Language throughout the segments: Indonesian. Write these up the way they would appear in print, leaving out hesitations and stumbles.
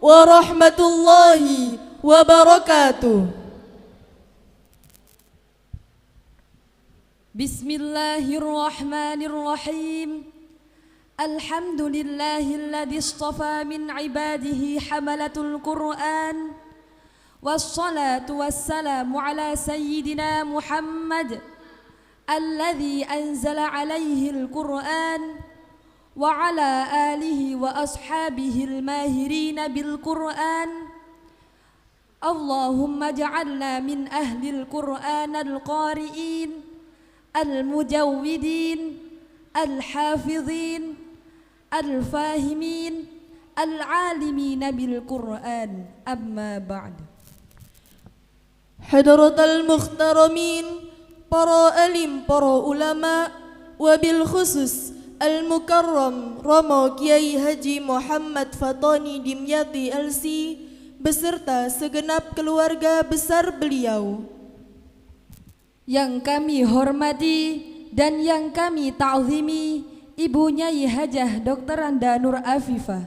warahmatullahi wabarakatuh. Bismillahirrahmanirrahim. Alhamdulillahilladzi istafa min ibadihi hamalatul Qur'an. Wassalatu wassalamu ala sayyidina Muhammad alladzi anzala alaihi al-Qur'an wa ala alihi wa ashabihi al-mahirina bil Qur'an. Allahumma ja'alna min ahli al-Qur'an al-qari'in al-mujawwidin al-hafidhin al-fahimin al-alimina bil Qur'an. Amma ba'd. Hadratal mukhtaramin, para alim, para ulama, wabil khusus al-mukarram Romo Kiai Haji Muhammad Fatani Dimyati LC beserta segenap keluarga besar beliau. Yang kami hormati dan yang kami ta'zimi Ibu Nyai Hajah Dr. Anda Nur Afifah.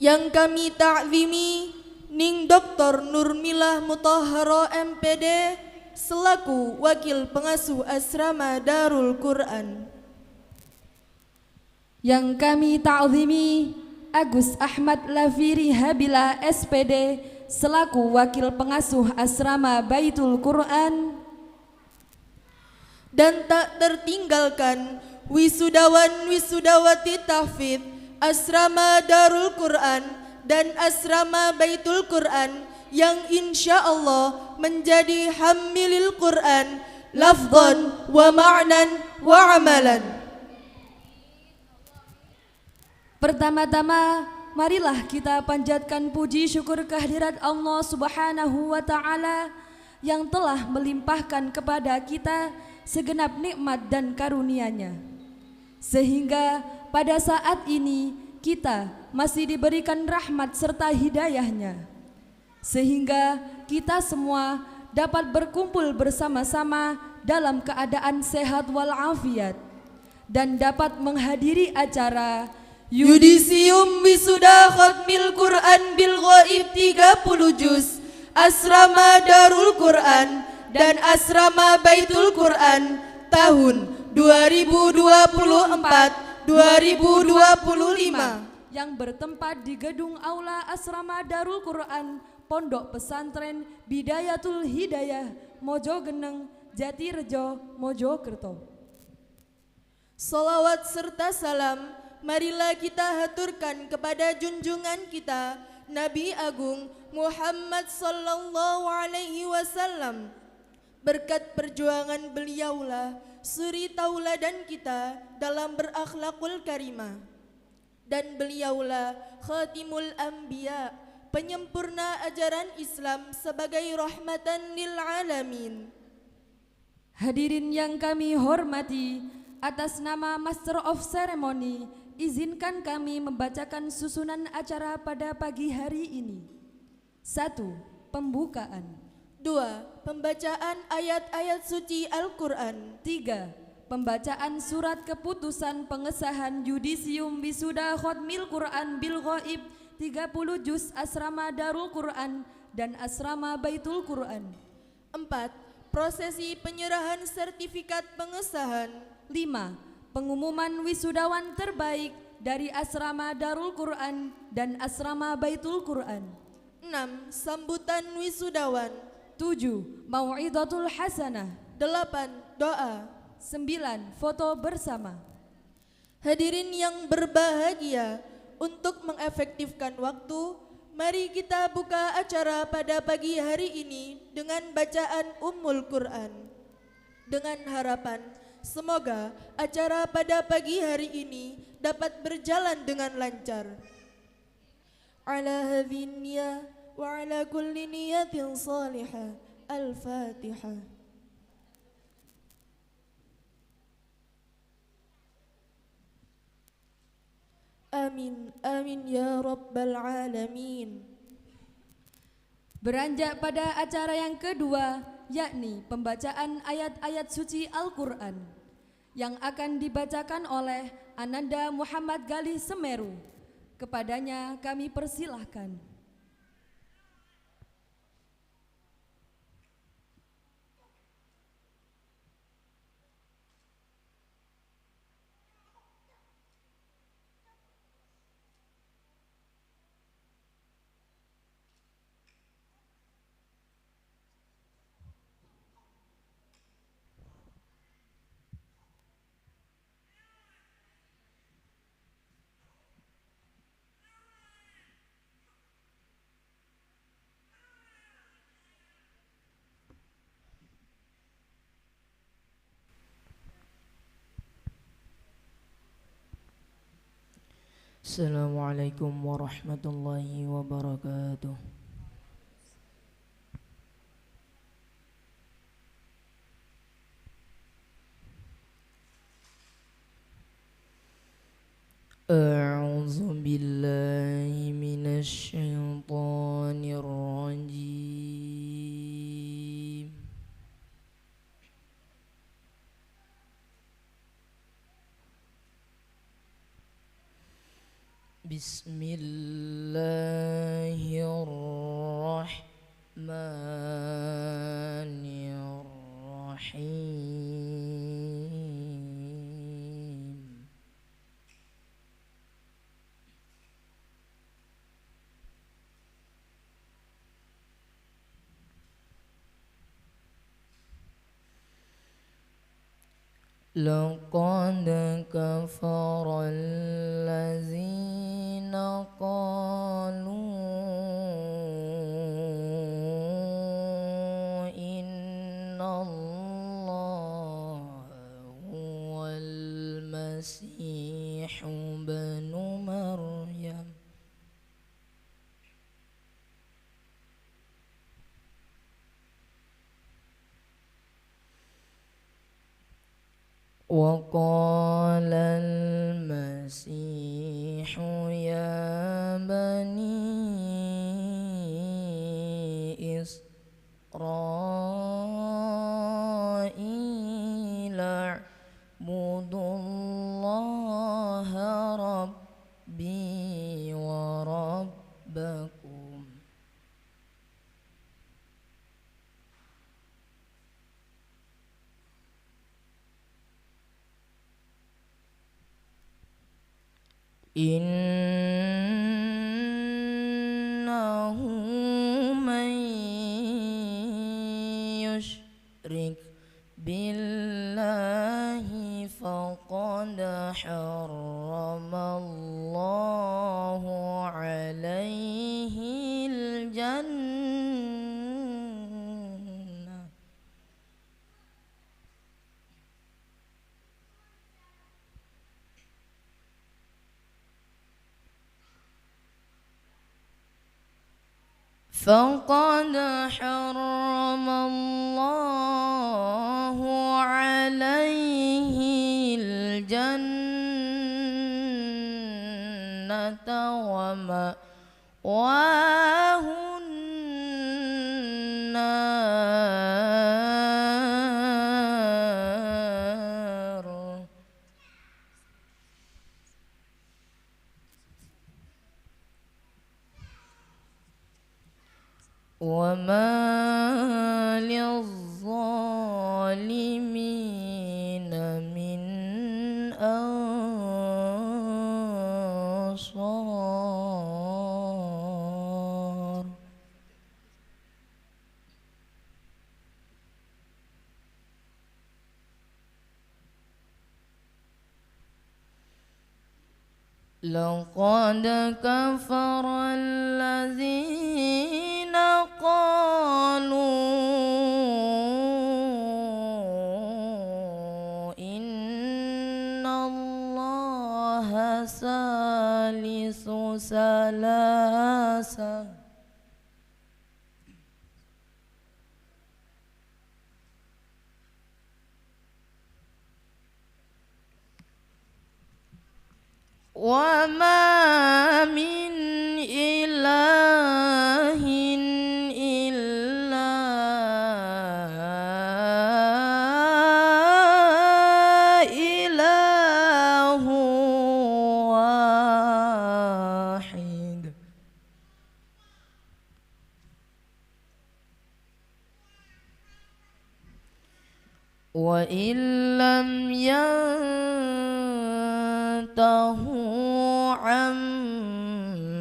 Yang kami ta'zimi Ning Dr. Nurmilah Mutahhara MPD selaku Wakil Pengasuh Asrama Darul Quran. Yang kami ta'zimi Agus Ahmad Lafiri Habila SPD selaku Wakil Pengasuh Asrama Baitul Quran. Dan tak tertinggalkan wisudawan wisudawati tahfidz Asrama Darul Quran dan Asrama Baitul Quran yang insya Allah menjadi hamilil Quran lafzan wa ma'nan wa amalan. Pertama-tama marilah kita panjatkan puji syukur kehadirat Allah Subhanahu wa Ta'ala yang telah melimpahkan kepada kita segenap nikmat dan karunia-Nya, sehingga pada saat ini kita masih diberikan rahmat serta hidayah-Nya, sehingga kita semua dapat berkumpul bersama-sama dalam keadaan sehat walafiat dan dapat menghadiri acara Yudisium Wisuda Khatmil Quran Bil Ghaib 30 Juz Asrama Darul Quran dan Asrama Baitul Quran tahun 2024-2025 yang bertempat di gedung Aula Asrama Darul Quran Pondok Pesantren Bidayatul Hidayah Mojogeneng, Jatirejo, Mojokerto. Salawat serta salam marilah kita haturkan kepada junjungan kita Nabi Agung Muhammad sallallahu alaihi wasallam. Berkat perjuangan beliaulah suri tauladan kita dalam berakhlakul karimah. Dan beliaulah khatimul anbiya, penyempurna ajaran Islam sebagai rahmatan lil alamin. Hadirin yang kami hormati, atas nama Master of Ceremony, izinkan kami membacakan susunan acara pada pagi hari ini. 1. Pembukaan. 2. Pembacaan ayat-ayat suci Al-Quran. 3. Pembacaan surat keputusan pengesahan Yudisium Wisuda Khatmil Quran Bil Ghaib 30 Juz Asrama Darul Quran dan Asrama Baitul Quran. 4. Prosesi penyerahan sertifikat pengesahan. 5. Pengumuman wisudawan terbaik dari Asrama Darul Quran dan Asrama Baitul Quran. 6. Sambutan wisudawan. 7. Mau'idatul hasanah. 8. Doa. 9. Foto bersama. Hadirin yang berbahagia, untuk mengefektifkan waktu, mari kita buka acara pada pagi hari ini dengan bacaan Ummul Quran. Dengan harapan semoga acara pada pagi hari ini dapat berjalan dengan lancar. Ala hadhin niyah wa ala kulli niyatin salihah. Al-Fatihah. Amin, amin ya rabbal alamin. Beranjak pada acara yang kedua, yakni pembacaan ayat-ayat suci Al-Quran yang akan dibacakan oleh Ananda Muhammad Galih Semeru, Kepadanya kami persilahkan. Assalamualaikum warahmatullahi wabarakatuh. A'udzu billahi minasy syaithanir rajim. Bismillahirrahmanirrahim. Laqad kafara allazina qalu innallaha huwal masihu ibnu Maryam وقال المسيح يا بني إسرائيل اعبدوا الله ربي وربكم إنه من يشرك بالله فقد حرم الله عليه الجنة فقد حرم الله عليه الجنة ومأواه النار وما للظالمين من أنصار لقد كفر الذين قالوا إن الله ثالث ثلاثة وما من إله إلا إله واحد وإن لم ينتهوا عما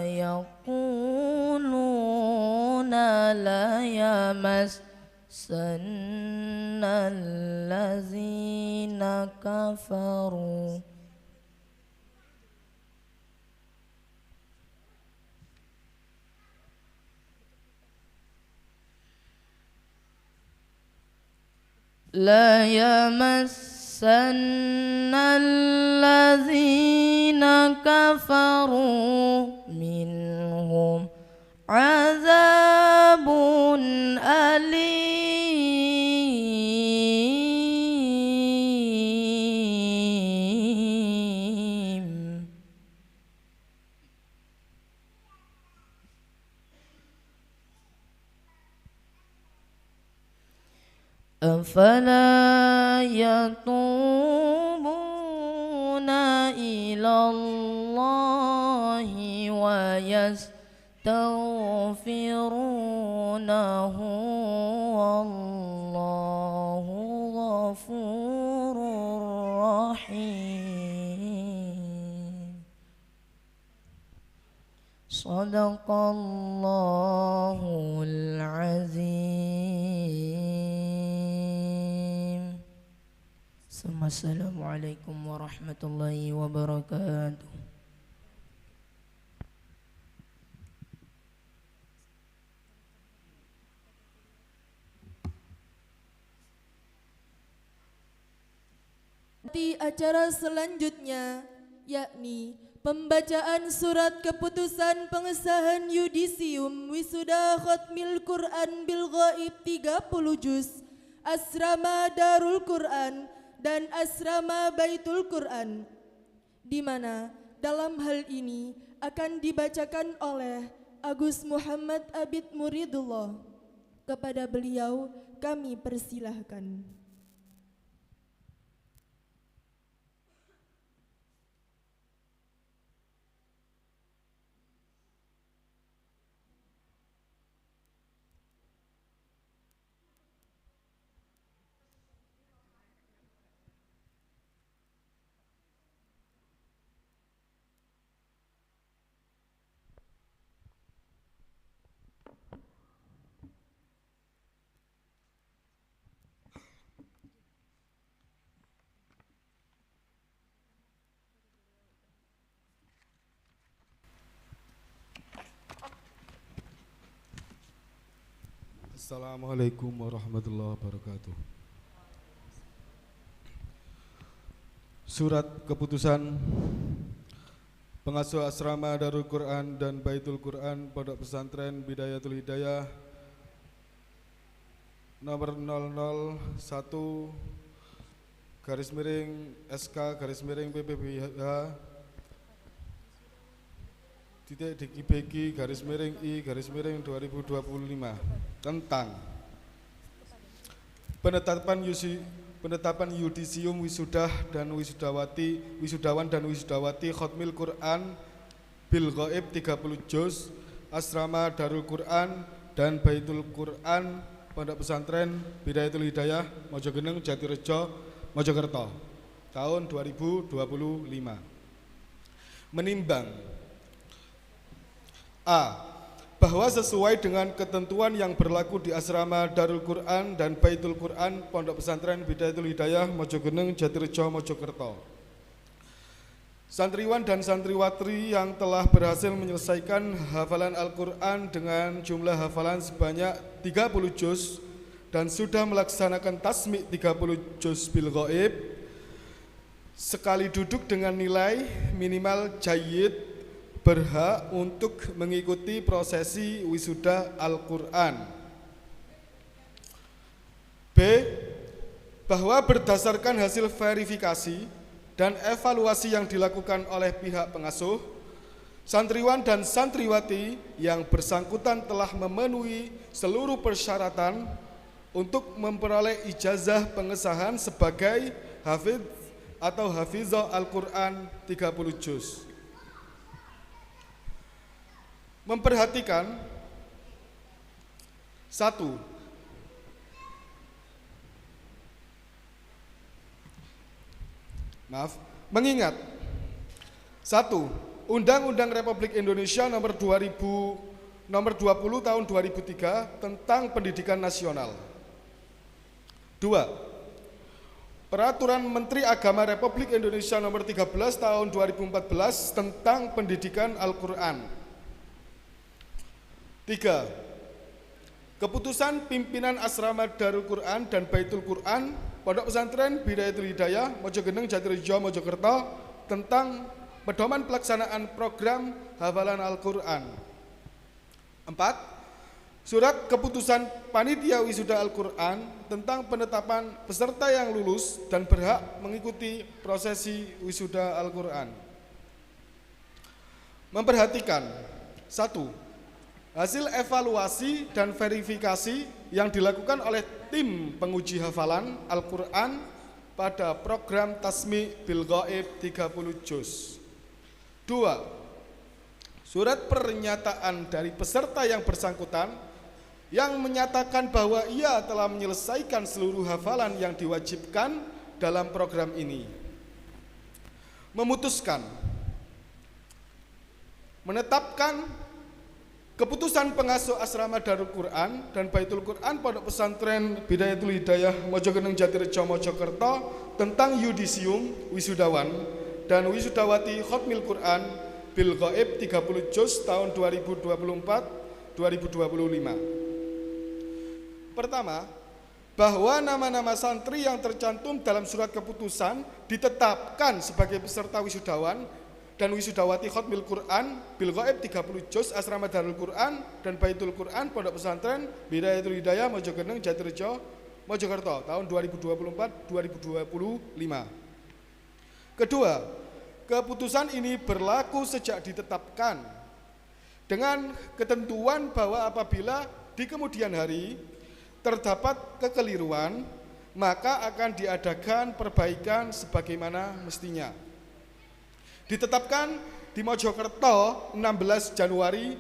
يقولون ليمسن الذين كفروا الذين كفروا منهم عذاب أليم أفلا يتوبون إلى الله ويستغفرونه والله غفور رحيم صدق الله العظيم. Assalamualaikum warahmatullahi wabarakatuh. Di acara selanjutnya, yakni pembacaan surat keputusan pengesahan yudisium wisuda Khatmil Quran bil Ghaib 30 juz, Asrama Darul Quran dan Asrama Baitul Quran, di mana dalam hal ini akan dibacakan oleh Agus Muhammad Abid Muridullah. Kepada beliau kami persilahkan. Assalamualaikum warahmatullahi wabarakatuh. Surat keputusan pengasuh asrama Darul Quran dan Baitul Quran Pondok Pesantren Bidayatul Hidayah nomor 001 garis miring SK garis miring PPBH titik DKBG garis miring I garis miring 2025 tentang penetapan yudisium wisudah dan wisudawan dan wisudawati Khatmil Quran bil Ghaib 30 juz, Asrama Darul Quran dan Baitul Quran Pondok Pesantren Bidayatul Hidayah Mojogeneng Jatirejo Mojokerto tahun 2025. Menimbang A. Bahwa sesuai dengan ketentuan yang berlaku di Asrama Darul Quran dan Baitul Quran Pondok Pesantren Bidayatul Hidayah Mojogeneng Jatirejo Mojokerto, santriwan dan santriwatri yang telah berhasil menyelesaikan hafalan Al-Quran dengan jumlah hafalan sebanyak 30 juz dan sudah melaksanakan tasmi' 30 juz bil ghaib sekali duduk dengan nilai minimal jayyid berhak untuk mengikuti prosesi wisuda Al-Quran. B. Bahwa berdasarkan hasil verifikasi dan evaluasi yang dilakukan oleh pihak pengasuh, santriwan dan santriwati yang bersangkutan telah memenuhi seluruh persyaratan untuk memperoleh ijazah pengesahan sebagai hafidz atau hafizah Al-Quran 30 juz. Memperhatikan 1. Mengingat satu, Undang-Undang Republik Indonesia nomor 20 tahun 2003 tentang pendidikan nasional. Dua, Peraturan Menteri Agama Republik Indonesia nomor 13 tahun 2014 tentang pendidikan Al-Quran. Tiga, Keputusan Pimpinan Asrama Darul Quran dan Baitul Quran Pondok Pesantren Bidayatul Hidayah Mojogeneng Jatirejo Mojokerto tentang pedoman pelaksanaan program hafalan Al-Quran. 4. Surat Keputusan Panitia Wisuda Al-Quran tentang penetapan peserta yang lulus dan berhak mengikuti prosesi wisuda Al-Quran. Memperhatikan 1. Hasil evaluasi dan verifikasi yang dilakukan oleh tim penguji hafalan Al-Quran pada program Tasmi' bil Ghaib 30 juz. 2. Surat pernyataan dari peserta yang bersangkutan yang menyatakan bahwa ia telah menyelesaikan seluruh hafalan yang diwajibkan dalam program ini. Memutuskan, menetapkan keputusan pengasuh asrama Darul Quran dan Baitul Quran Pondok Pesantren Bidayatul Hidayah Mojogeneng Jatirejo Mojokerto tentang yudisium wisudawan dan wisudawati Khatmil Quran bil Ghaib 30 juz tahun 2024-2025. Pertama, bahwa nama-nama santri yang tercantum dalam surat keputusan ditetapkan sebagai peserta wisudawan dan wisudawati Khatmil Quran bil Ghaib 30 juz Asrama Darul Quran dan Baitul Quran Pondok Pesantren Bidayatul Hidayah Mojogeneng Jatirejo Mojokerto tahun 2024-2025. Kedua, keputusan ini berlaku sejak ditetapkan dengan ketentuan bahwa apabila di kemudian hari terdapat kekeliruan, maka akan diadakan perbaikan sebagaimana mestinya. Ditetapkan di Mojokerto 16 Januari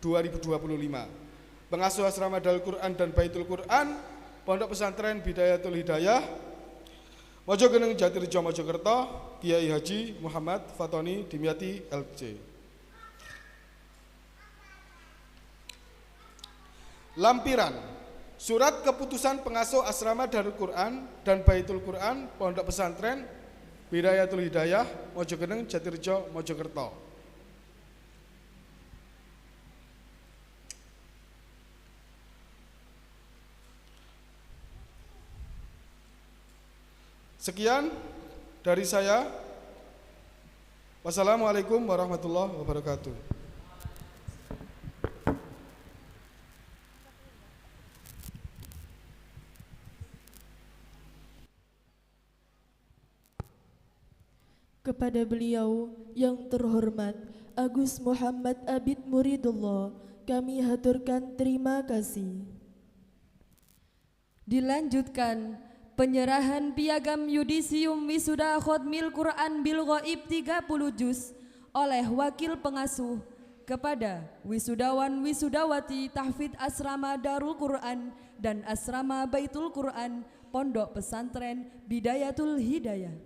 2025. Pengasuh asrama Darul Quran dan Baitul Quran Pondok Pesantren Bidayatul Hidayah Mojogeneng Jatirejo Mojokerto Kiai Haji Muhammad Fatoni Dimyati LC. Lampiran Surat Keputusan Pengasuh Asrama Darul Quran dan Baitul Quran Pondok Pesantren Bidayatul Hidayah Mojogeneng Jatirejo Mojokerto. Sekian dari saya. Wassalamualaikum warahmatullahi wabarakatuh. Kepada beliau yang terhormat Agus Muhammad Abid Muridullah, kami haturkan terima kasih. Dilanjutkan penyerahan piagam yudisium wisuda Khatmil Quran bil Ghaib 30 juz oleh wakil pengasuh kepada wisudawan wisudawati tahfidz asrama Darul Quran dan asrama Baitul Quran Pondok Pesantren Bidayatul Hidayah.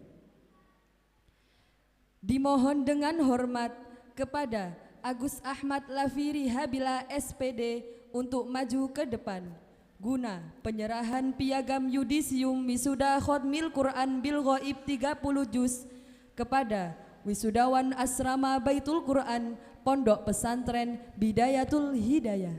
Dimohon dengan hormat kepada Agus Ahmad Lafiri Habila SPD untuk maju ke depan guna penyerahan piagam yudisium wisuda Khatmil Quran bil Ghaib 30 juz kepada wisudawan asrama Baitul Quran Pondok Pesantren Bidayatul Hidayah.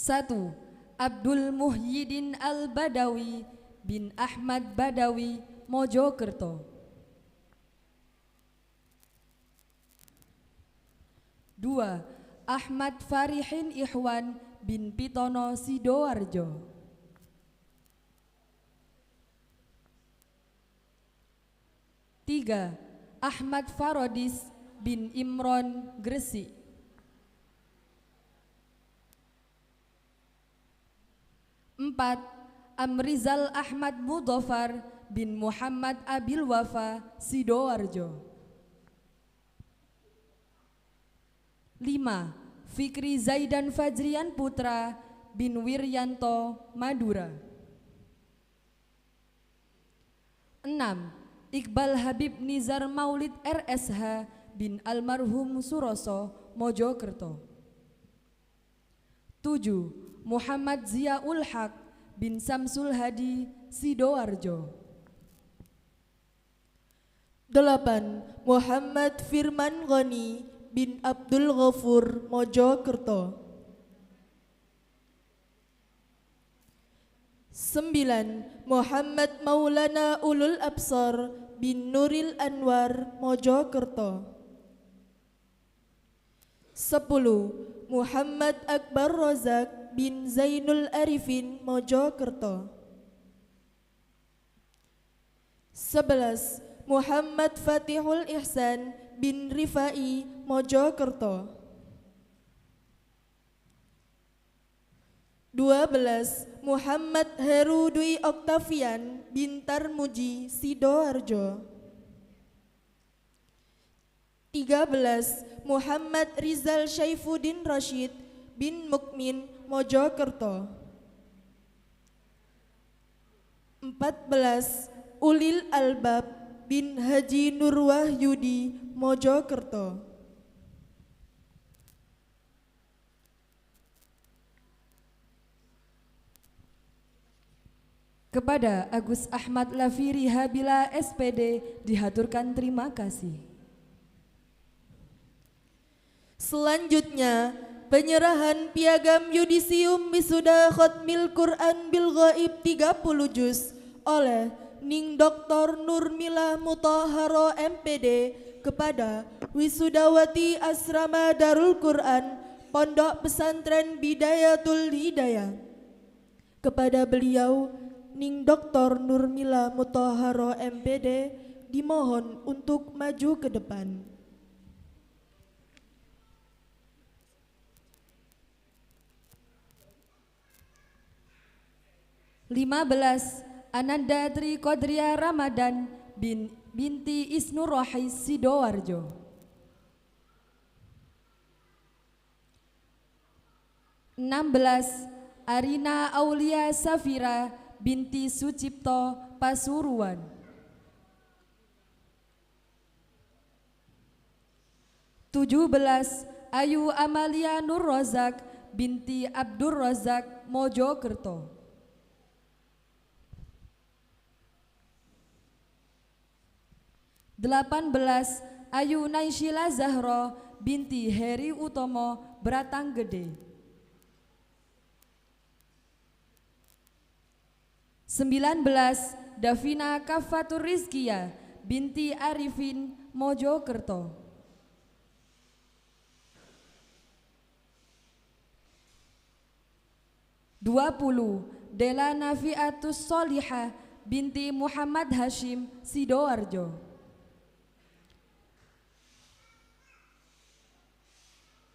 Satu, Abdul Muhyiddin Al-Badawi bin Ahmad Badawi Mojokerto. 2. Ahmad Farihin Ikhwan bin Pitono Sidoarjo. 3. Ahmad Farodis bin Imron Gresik. 4. Amrizal Ahmad Mudhafar bin Muhammad Abil Wafa Sidoarjo. 5. Fikri Zaidan Fajrian Putra bin Wiryanto, Madura. 6. Iqbal Habib Nizar Maulid RSH bin Almarhum Suroso, Mojokerto. 7. Muhammad Ziaul Haq bin Samsul Hadi, Sidoarjo. 8. Muhammad Firman Ghani bin Abdul Ghafur, Mojokerto. 9. Muhammad Maulana Ulul Absar bin Nuril Anwar, Mojokerto. 10. Muhammad Akbar Rozak bin Zainul Arifin, Mojokerto. 11. Muhammad Fatihul Ihsan bin Rifai, Mojokerto. 12. Muhammad Heru Dwi Oktavian bin Tarmuji, Sidoarjo. 13. Muhammad Rizal Syaifuddin Rashid bin Mukmin, Mojokerto. 14. Ulil Albab bin Haji Nurwahyudi, Mojokerto. 15. Kepada Agus Ahmad Lafiri Habila SPD dihaturkan terima kasih. Selanjutnya, penyerahan piagam yudisium wisuda khotmil Quran bil ghaib 30 juz oleh Ning Dr. Nurmila Mutahharo MPD kepada wisudawati Asrama Darul Quran Pondok Pesantren Bidayatul Hidayah. Kepada beliau, Ning Dr. Nurmila Mutahharo MPD, dimohon untuk maju ke depan. Belas. Ananda Tri Kodria Ramadan binti Isnur Rohais, Sidoarjo. 16. Arina Aulia Safira binti Sucipto, Pasuruan. 17. Ayu Amalia Nur Rozak binti Abdur Rozak, Mojokerto. 18. Ayu Naisila Zahro binti Heri Utomo, Bratanggede. 19. Davina Kafatur Rizkia binti Arifin, Mojokerto. 20. Dela Nafiatus Solihah binti Muhammad Hashim, Sidoarjo.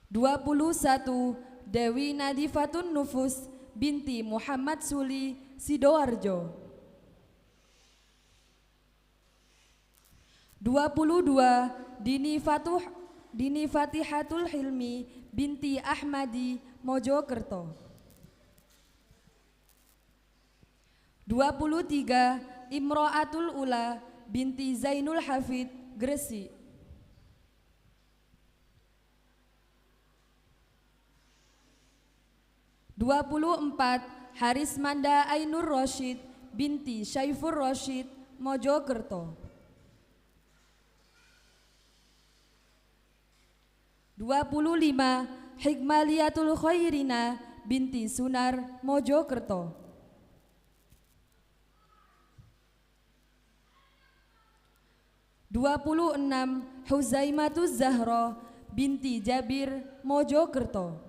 21. Dewi Nadifatun Nufus binti Muhammad Suli, Sidoarjo. 22. Dini Fatihatul Hilmi binti Ahmadi, Mojokerto. 23. Imro'atul Ula binti Zainul Hafid, Gresik. 24. Haris Manda Ainur Roshid binti Syaifur Roshid, Mojokerto. 25. Hikmaliyatul Khairina binti Sunar, Mojokerto. 26. Huzaimatuz Zahro binti Jabir, Mojokerto.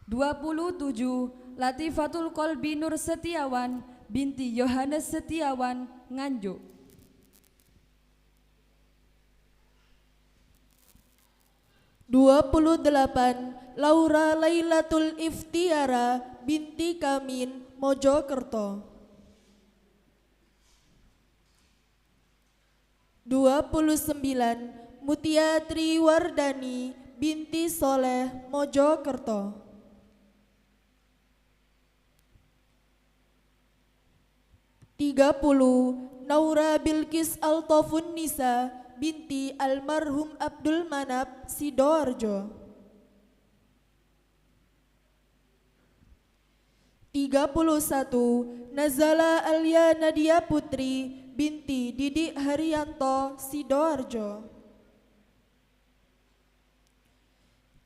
27. Latifatul Kolbi Nur Setiawan binti Yohanes Setiawan, Nganjuk. 28. Laura Lailatul Iftiara binti Kamin, Mojokerto. 29 Mutia Triwardani binti Soleh Mojokerto. 30 Naura Bilqis Altofun Nisa binti almarhum Abdul Manap Sidoarjo. 31 Nazala Alia Nadia Putri binti Didik Haryanto Sidoarjo.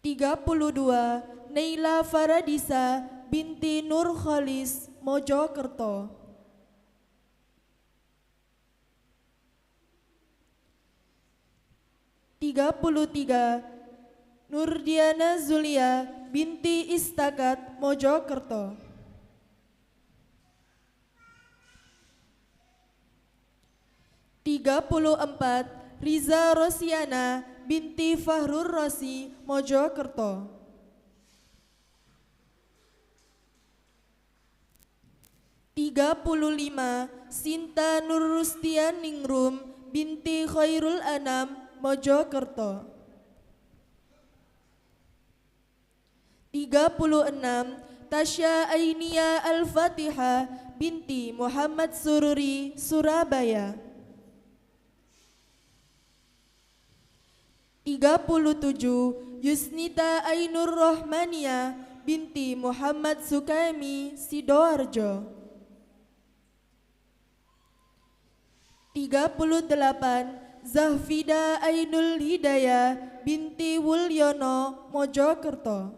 32 Neila Faradisa binti Nur Khalis Mojokerto. 33 Nurdiana Zulia binti Istakat Mojokerto. 34 Riza Rosiana binti Fahrur Rosi Mojokerto. 35 Sinta Nur Rustian Ningrum binti Khairul Anam Mojokerto. 36 Tasya Ainia Al-Fatihah binti Muhammad Sururi Surabaya. 37 Yusnita Ainur Rohmania binti Muhammad Sukaimi Sidoarjo. 38 Zahfida Ainul Hidayah binti Wulyono Mojokerto.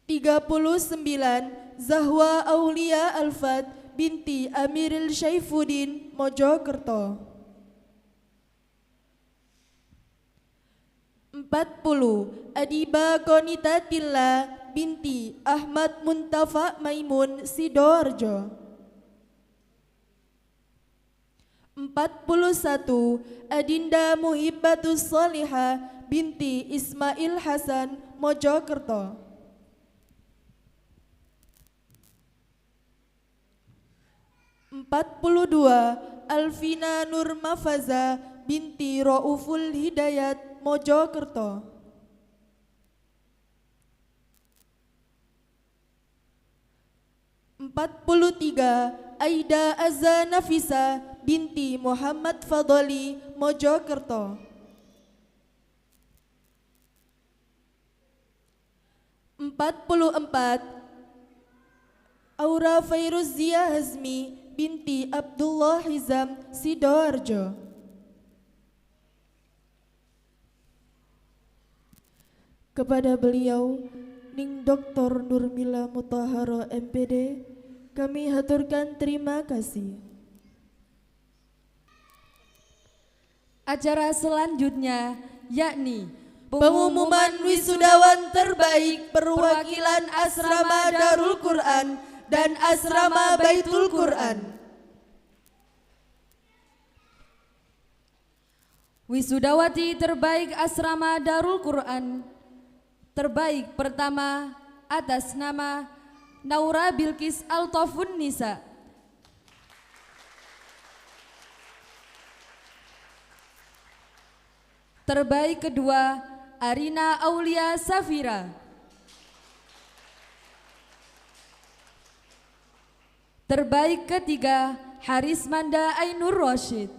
39 Zahwa Aulia Alfat binti Amiril Syaifuddin Mojokerto. 40 Adiba Konitatillah binti Ahmad Muntafa Maimun Sidoarjo. 41 Adinda Muhibbatus Solihah binti Ismail Hasan Mojokerto. 42 Alvina Nur Mafaza binti Rauful Hidayat Mojokerto. 43 Aida Azza Nafisa binti Muhammad Fadoli Mojokerto. 44 Aura Fairuzia Hazmi binti Abdullah Hizam Sidoarjo. 4 Kepada beliau Ning Dr. Nurmila Mutahharo MPD kami haturkan terima kasih. Acara selanjutnya yakni Pengumuman wisudawan terbaik perwakilan Asrama Darul Quran dan Asrama Baitul Quran. Wisudawati terbaik Asrama Darul Quran. Terbaik pertama atas nama Naura Bilqis Altofun Nisa. Terbaik kedua Arina Aulia Safira. Terbaik ketiga Haris Manda Ainur Roshid.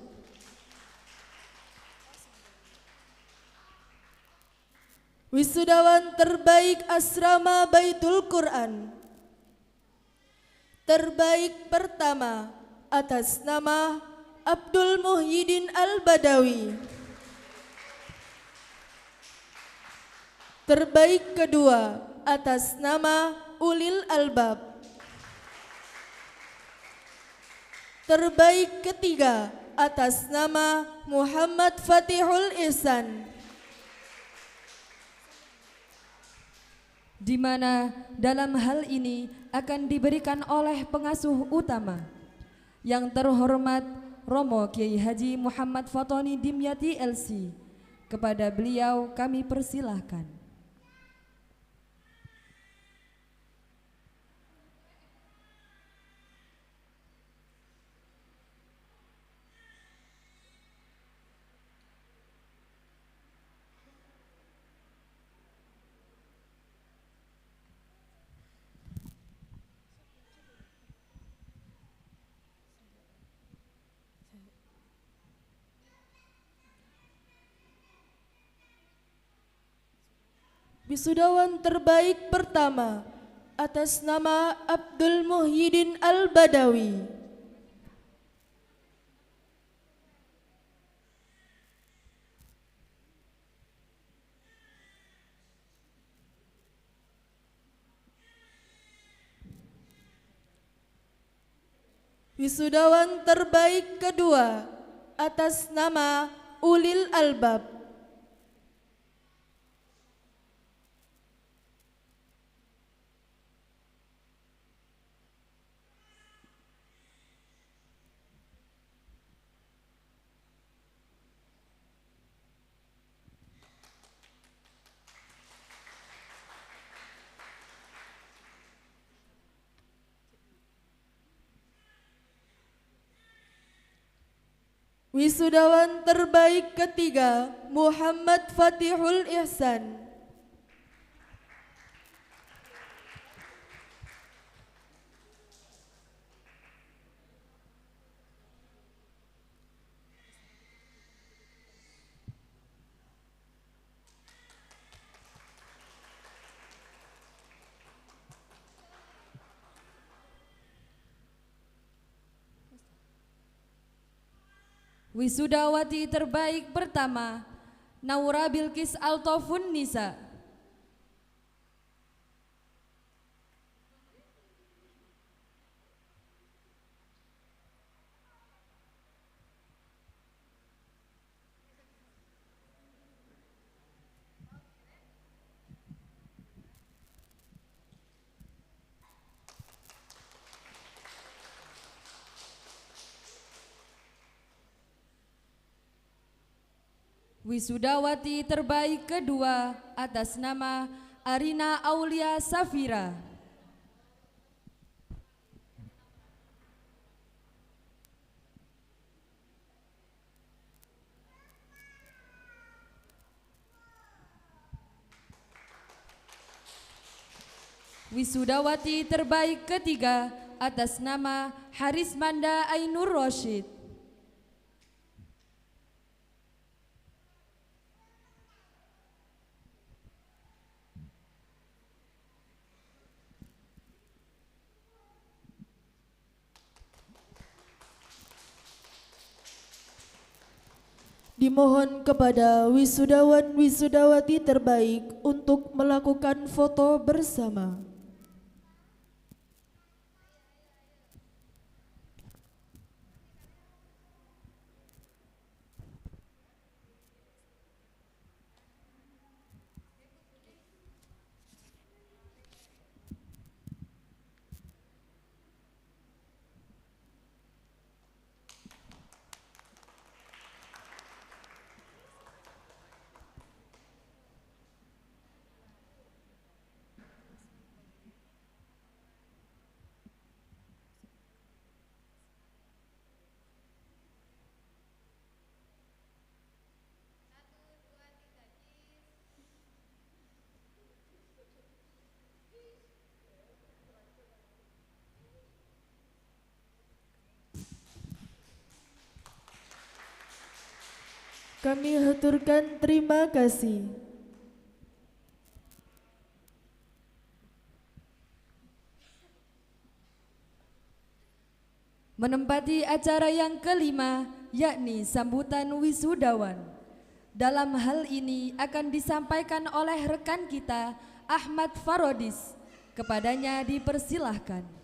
Wisudawan terbaik Asrama Baitul Quran. Terbaik pertama atas nama Abdul Muhyiddin Al-Badawi. Terbaik kedua atas nama Ulil Albab. Terbaik ketiga atas nama Muhammad Fatihul Ihsan. Di mana dalam hal ini akan diberikan oleh pengasuh utama yang terhormat Romo Kiai Haji Muhammad Fatoni Dimyati LC. Kepada beliau kami persilahkan. Wisudawan terbaik pertama atas nama Abdul Muhyiddin Al-Badawi. Wisudawan terbaik kedua atas nama Ulil Albab. Wisudawan terbaik ketiga Muhammad Fatihul Ihsan. Wisudawati terbaik pertama Naura Bilqis Altofun Nisa. Wisudawati terbaik kedua atas nama Arina Aulia Safira. Wisudawati terbaik ketiga atas nama Harismanda Ainur Roshid. Dimohon kepada wisudawan wisudawati terbaik untuk melakukan foto bersama. Kami haturkan terima kasih. Menempati acara yang kelima, yakni sambutan wisudawan. Dalam hal ini akan disampaikan oleh rekan kita Ahmad Farodis. Kepadanya dipersilahkan.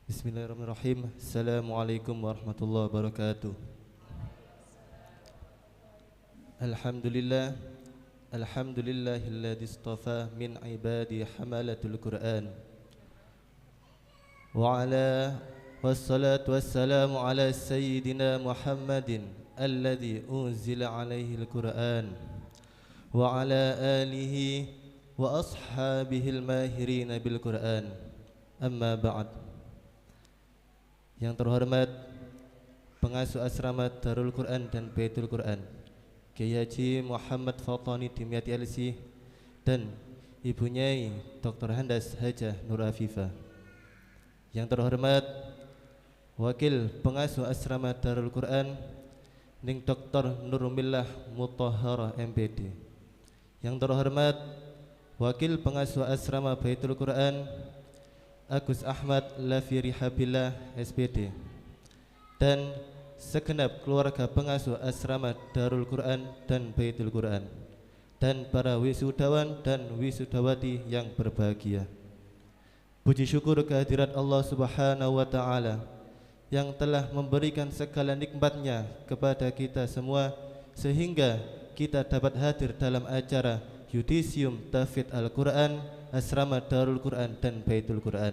Bismillahirrahmanirrahim. Assalamualaikum warahmatullahi wabarakatuh. Alhamdulillah. Alhamdulillahilladzi istafa min ibadi hamalatul Qur'an. Wa ala wassalatu wassalamu ala sayyidina Muhammadin alladzi unzila alaihi al-Qur'an wa ala alihi wa ashabihi al-mahirin bil Qur'an. Amma ba'd. Yang terhormat pengasuh asrama Darul Quran dan Baitul Quran, Kiai Haji Muhammad Fatani Dimyati LC, dan Ibu Nyai Dr. Handas Hajah Nur Afifah. Yang terhormat Wakil Pengasuh Asrama Darul Quran Ning Dr. Nurmillah Mutahhara MPD. Yang terhormat Wakil Pengasuh Asrama Baitul Quran Agus Ahmad Lafiri Habillah SPD, dan segenap keluarga pengasuh asrama Darul Quran dan Baitul Quran, dan para wisudawan dan wisudawati yang berbahagia. Puji syukur kehadirat Allah Subhanahu wa Ta'ala yang telah memberikan segala nikmatnya kepada kita semua, sehingga kita dapat hadir dalam acara Yudisium Tahfidz Al-Quran Asrama Darul Quran dan Baitul Quran.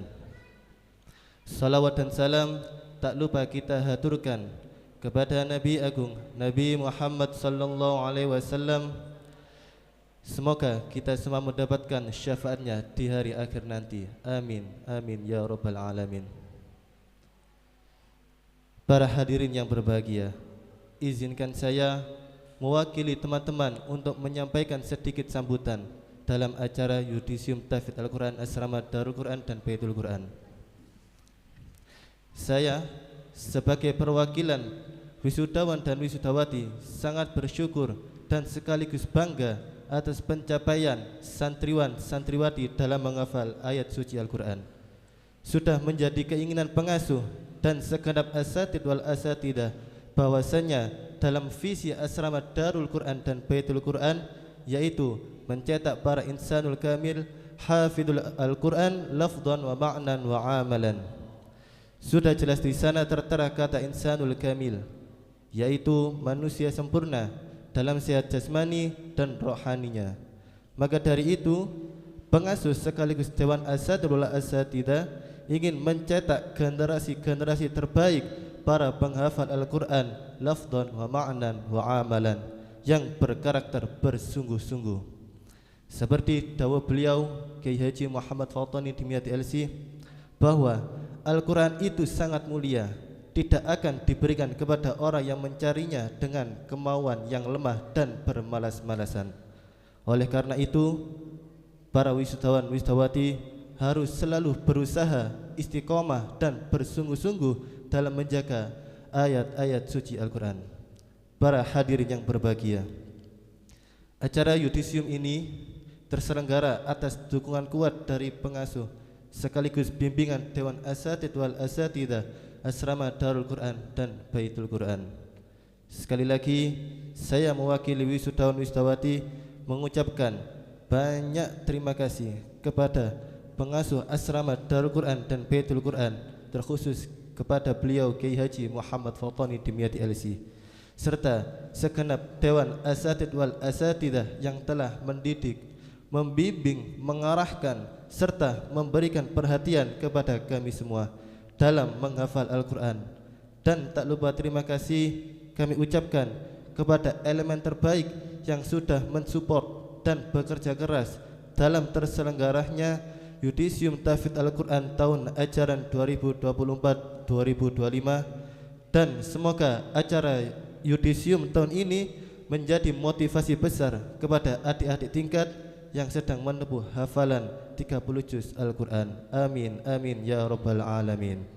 Salawat dan salam tak lupa kita haturkan kepada Nabi Agung Nabi Muhammad sallallahu alaihi wasallam. Semoga kita semua mendapatkan syafaatnya di hari akhir nanti. Amin, amin ya rabbal alamin. Para hadirin yang berbahagia, izinkan saya mewakili teman-teman untuk menyampaikan sedikit sambutan dalam acara Yudisium Tahfidz Al-Quran Asrama Darul Quran dan Baitul Quran. Saya sebagai perwakilan wisudawan dan wisudawati sangat bersyukur dan sekaligus bangga atas pencapaian santriwan santriwati dalam menghafal ayat suci Al-Quran. Sudah menjadi keinginan pengasuh dan segenap asatidz wal asatidah bahwasanya dalam visi asrama Darul Quran dan Baitul Quran yaitu mencetak para insanul kamil hafidul Al-Quran lafdhan wa ma'nan wa amalan. Sudah jelas di sana tertera kata insanul kamil, yaitu manusia sempurna dalam sehat jasmani dan rohaninya. Maka dari itu pengasuh sekaligus Dewan Asatidz wal Asatidah ingin mencetak generasi-generasi terbaik para penghafal Al-Quran lafdhan wa ma'nan wa amalan yang berkarakter bersungguh-sungguh. Seperti dawuh beliau Kiai Haji Muhammad Fatani Dimyati LC, bahwa Al-Quran itu sangat mulia, tidak akan diberikan kepada orang yang mencarinya dengan kemauan yang lemah dan bermalas-malasan. Oleh karena itu, para wisudawan wisudawati harus selalu berusaha istiqomah dan bersungguh-sungguh dalam menjaga ayat-ayat suci Al-Quran. Para hadirin yang berbahagia, acara Yudisium ini terselenggara atas dukungan kuat dari pengasuh sekaligus bimbingan Dewan Asatidz wal Asatidah Asrama Darul Quran dan Baitul Quran. Sekali lagi saya mewakili wisudawan wisudawati mengucapkan banyak terima kasih kepada pengasuh asrama Darul Quran dan Baitul Quran, terkhusus kepada beliau Kiai Haji Muhammad Fatani Dimyati LC, serta segenap Dewan Asatidz wal Asatidah yang telah mendidik, membimbing, mengarahkan serta memberikan perhatian kepada kami semua dalam menghafal Al-Quran. Dan tak lupa terima kasih kami ucapkan kepada elemen terbaik yang sudah mensupport dan bekerja keras dalam terselenggaranya Yudisium Tahfidz Al-Quran tahun ajaran 2024-2025, dan semoga acara Yudisium tahun ini menjadi motivasi besar kepada adik-adik tingkat yang sedang menempuh hafalan 30 juz Al-Quran. Amin, amin ya rabbal alamin.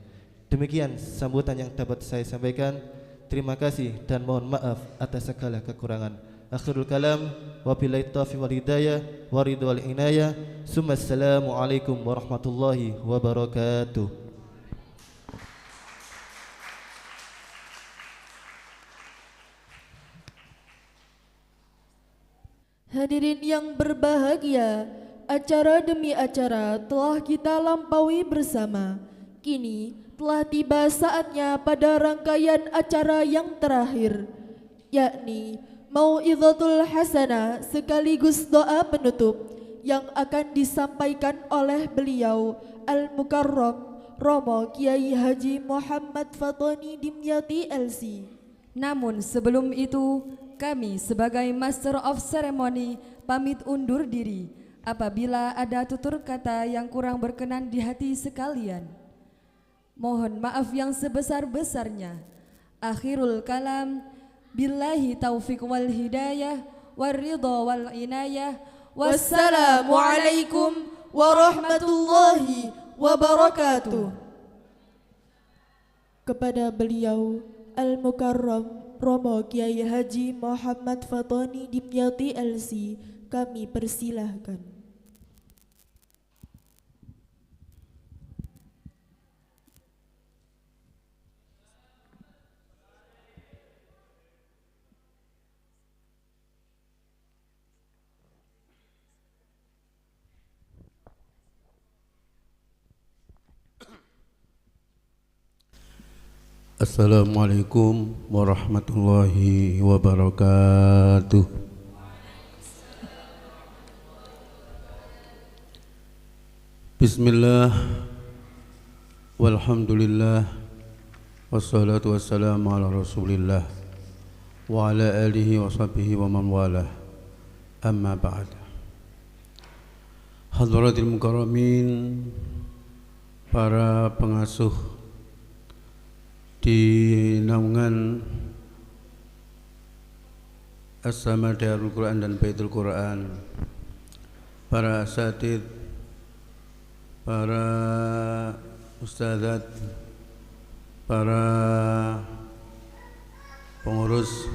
Demikian sambutan yang dapat saya sampaikan. Terima kasih dan mohon maaf atas segala kekurangan. Akhirul kalam, wabillahi taufiq wal hidayah, waridhu wal inayah. Assalamualaikum warahmatullahi wabarakatuh. Hadirin yang berbahagia, acara demi acara telah kita lampaui bersama. Kini telah tiba saatnya pada rangkaian acara yang terakhir, yakni Mau'izatul Hasanah sekaligus doa penutup yang akan disampaikan oleh beliau Al-Mukarram Romo Kiai Haji Muhammad Fatani Dimyati LC. Namun sebelum itu, kami sebagai Master of Ceremony pamit undur diri apabila ada tutur kata yang kurang berkenan di hati sekalian. Mohon maaf yang sebesar-besarnya Akhirul kalam, billahi taufiq wal hidayah, warridha wal inayah. Wassalamualaikum warahmatullahi wabarakatuh. Kepada beliau Al-Mukarram Romo Kiai Haji Muhammad Fatoni Dimyati LC kami persilahkan. Assalamualaikum warahmatullahi wabarakatuh. Bismillah, walhamdulillah, wassalatu wassalamu ala rasulillah wa ala alihi wa sahbihi wa man walah, amma ba'd. Hadratil mukarramin, para pengasuh di naungan As-Sama Darul Quran dan Baitul Quran, para asatid, para ustadzat, para pengurus,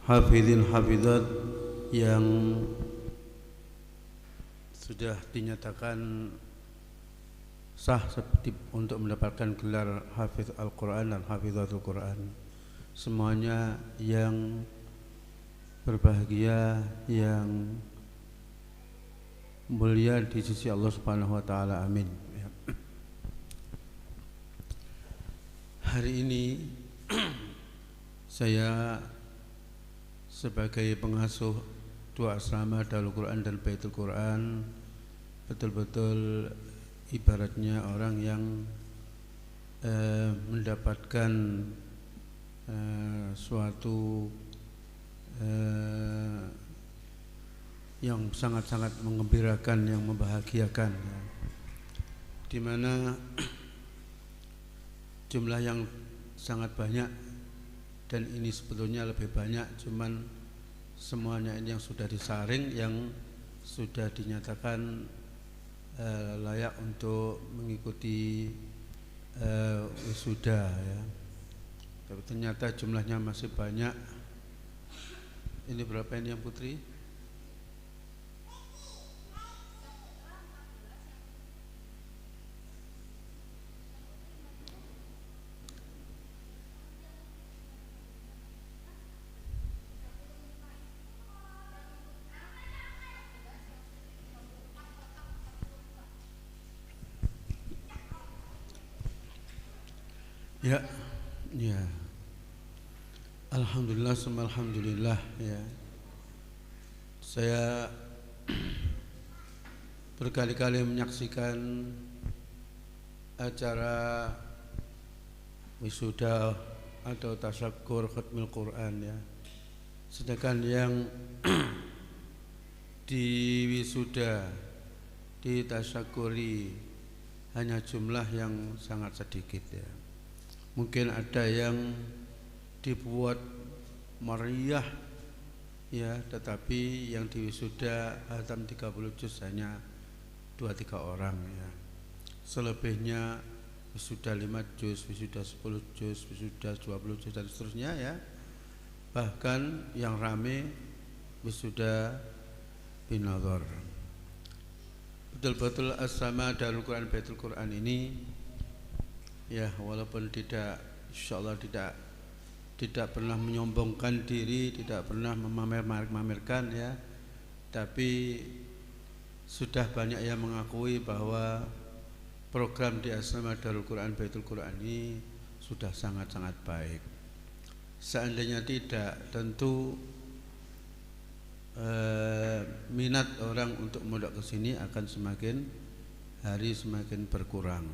hafidhin hafidhat yang sudah dinyatakan sah seperti untuk mendapatkan gelar Hafiz Al-Quran dan Hafidhatul Quran. Semuanya yang berbahagia, yang mulia di sisi Allah Subhanahu wa taala. Amin. Hari ini saya sebagai pengasuh dua asrama Darul Quran dan Baitul Quran betul-betul ibaratnya orang yang mendapatkan suatu yang sangat-sangat menggembirakan, yang membahagiakan, di mana jumlah yang sangat banyak, dan ini sebetulnya lebih banyak, cuman semuanya ini yang sudah disaring, yang sudah dinyatakan layak untuk mengikuti wisuda ya. Tapi ternyata jumlahnya masih banyak. Ini berapa ini yang putri? Ya, ya. Alhamdulillah, summa alhamdulillah ya. Saya berkali-kali menyaksikan acara wisuda atau tasyakur khatmil Quran ya. Sedangkan yang di wisuda, di tasyakuri hanya jumlah yang sangat sedikit ya. Mungkin ada yang dibuat meriah ya, tetapi yang di wisuda hatam 30 juz hanya 2-3 orang ya. Selebihnya wisuda 5 juz, wisuda 10 juz, wisuda 20 juz dan seterusnya ya. Bahkan yang rame wisuda binadhar. Betul-betul As-Sama Darul Quran Baitul Quran ini ya, walaupun tidak, insyaallah tidak pernah menyombongkan diri, tidak pernah memamerkan ya, tapi sudah banyak yang mengakui bahwa program di As-Sama Darul Quran Baitul Quran ini sudah sangat-sangat baik. Seandainya tidak, tentu minat orang untuk mondok ke sini akan semakin hari semakin berkurang.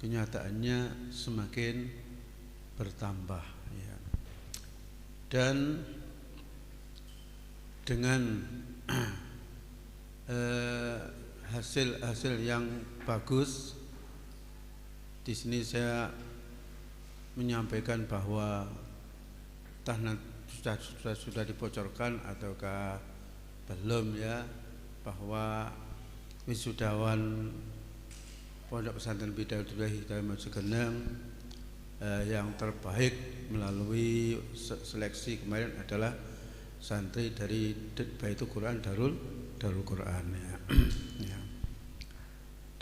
Kenyataannya semakin bertambah ya. Dan dengan hasil yang bagus, di sini saya menyampaikan bahwa entah sudah dibocorkan ataukah belum ya, bahwa wisudawan Pondok Pesantren Bidayatullah Hidayah Mojogeneng yang terbaik melalui seleksi kemarin adalah santri dari Baitul Quran Darul Quran ya. Ya.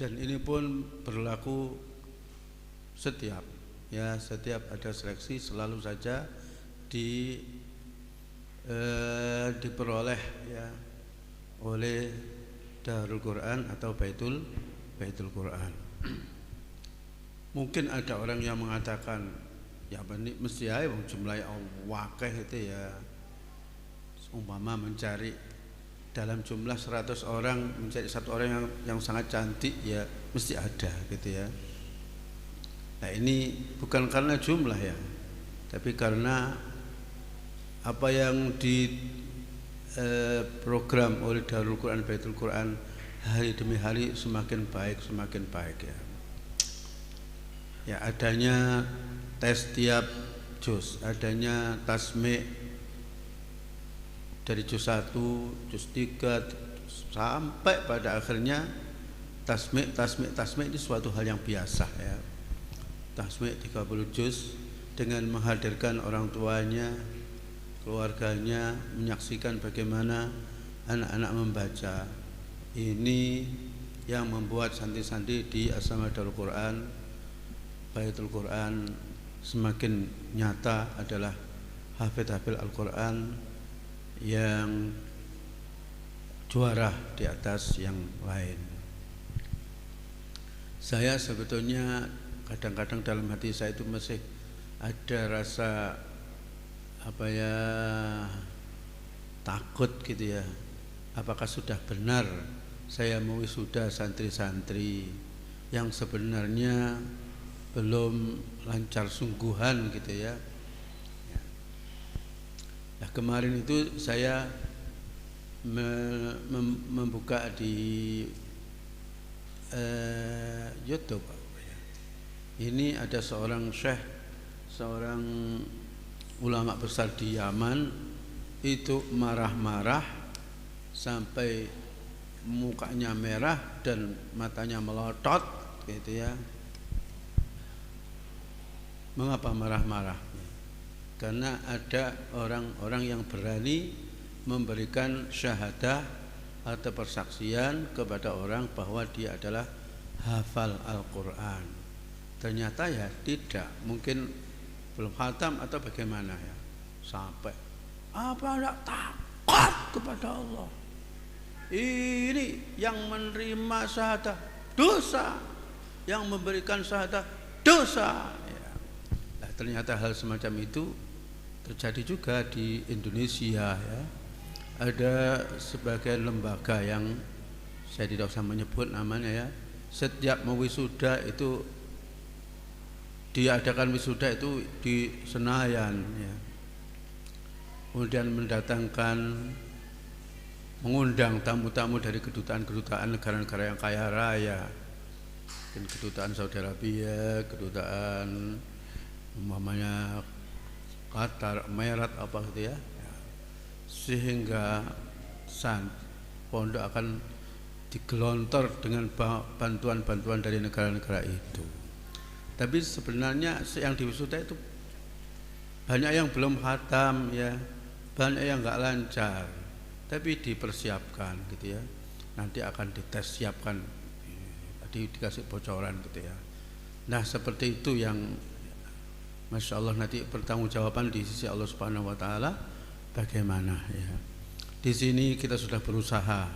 Dan ini pun berlaku setiap ada seleksi selalu saja diperoleh ya oleh Darul Quran atau Baitul Quran. Mungkin ada orang yang mengatakan ya mesti aja jumlahnya wakeh itu ya, umpama mencari dalam jumlah 100 orang mencari satu orang yang sangat cantik ya mesti ada gitu ya. Nah ini bukan karena jumlah ya, tapi karena apa yang di program oleh Darul Quran Baitul Quran hari demi hari semakin baik ya. Ya adanya tes tiap juz, adanya tasmi' dari juz 1, juz 3 sampai pada akhirnya tasmi' ini suatu hal yang biasa ya. Tasmi' 30 juz dengan menghadirkan orang tuanya, keluarganya, menyaksikan bagaimana anak-anak membaca. Ini yang membuat santri-santri di Asrama Darul Quran Baitul Quran semakin nyata adalah hafid-hafid Al-Quran yang juara di atas yang lain. Saya sebetulnya kadang-kadang dalam hati saya itu masih ada rasa takut gitu ya. Apakah sudah benar saya mewisuda santri-santri yang sebenarnya belum lancar sungguhan gitu ya. Nah, kemarin itu saya membuka di YouTube. Ini ada seorang syekh, seorang ulama besar di Yaman itu marah-marah sampai mukanya merah dan matanya melotot gitu ya. Mengapa marah-marah? Karena ada orang-orang yang berani memberikan syahadah atau persaksian kepada orang bahwa dia adalah hafal Al-Quran. Ternyata ya tidak, mungkin belum khatam atau bagaimana ya. Sampai apa enggak takut kepada Allah? Ini yang menerima syahadah dosa, yang memberikan syahadah dosa. Ternyata hal semacam itu terjadi juga di Indonesia ya. Ada sebagian lembaga yang saya tidak usah menyebut namanya ya, setiap mewisuda itu diadakan wisuda itu di Senayan ya. Kemudian mengundang tamu-tamu dari kedutaan-kedutaan negara-negara yang kaya raya, dan kedutaan Saudi Arabia, kedutaan umpamanya Qatar, Emirat apa gitu ya, sehingga pondok akan digelontor dengan bantuan-bantuan dari negara-negara itu. Tapi sebenarnya yang diwisuda itu banyak yang belum khatam ya, banyak yang enggak lancar, tapi dipersiapkan gitu ya. Nanti akan dites siapkan, dikasih bocoran gitu ya. Nah seperti itu yang Masya Allah nanti pertanggungjawaban di sisi Allah Subhanahu Wa Taala bagaimana ya. Di sini kita sudah berusaha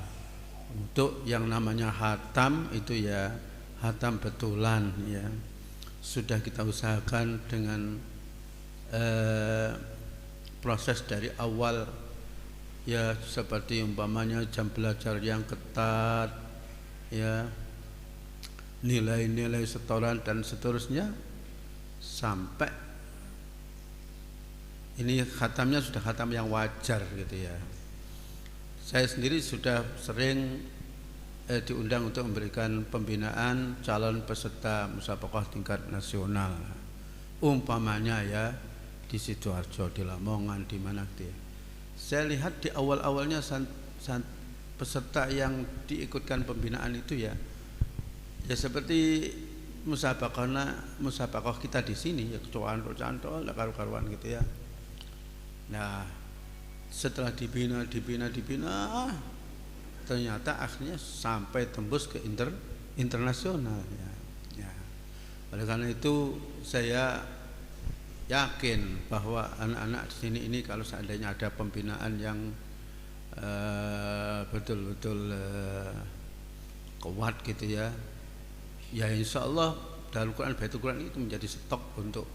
untuk yang namanya khatam itu ya, khatam betulan ya. Sudah kita usahakan dengan proses dari awal ya, seperti umpamanya jam belajar yang ketat ya, nilai-nilai setoran dan seterusnya, sampai ini khatamnya sudah khatam yang wajar gitu ya. Saya sendiri sudah sering diundang untuk memberikan pembinaan calon peserta musabaqah tingkat nasional umpamanya ya di Sidoarjo, di Lamongan, di mana gitu ya. Saya lihat di awal-awalnya peserta yang diikutkan pembinaan itu ya seperti musabaqah kita di sini ya, kecoaan-kecoaan lah karu-karuan gitu ya. Nah, setelah dibina ternyata akhirnya sampai tembus ke internasional ya. Oleh karena itu saya yakin bahwa anak-anak di sini ini kalau seandainya ada pembinaan yang betul-betul kuat gitu ya, ya insya Allah Darul Quran Baitul Quran itu menjadi stok untuk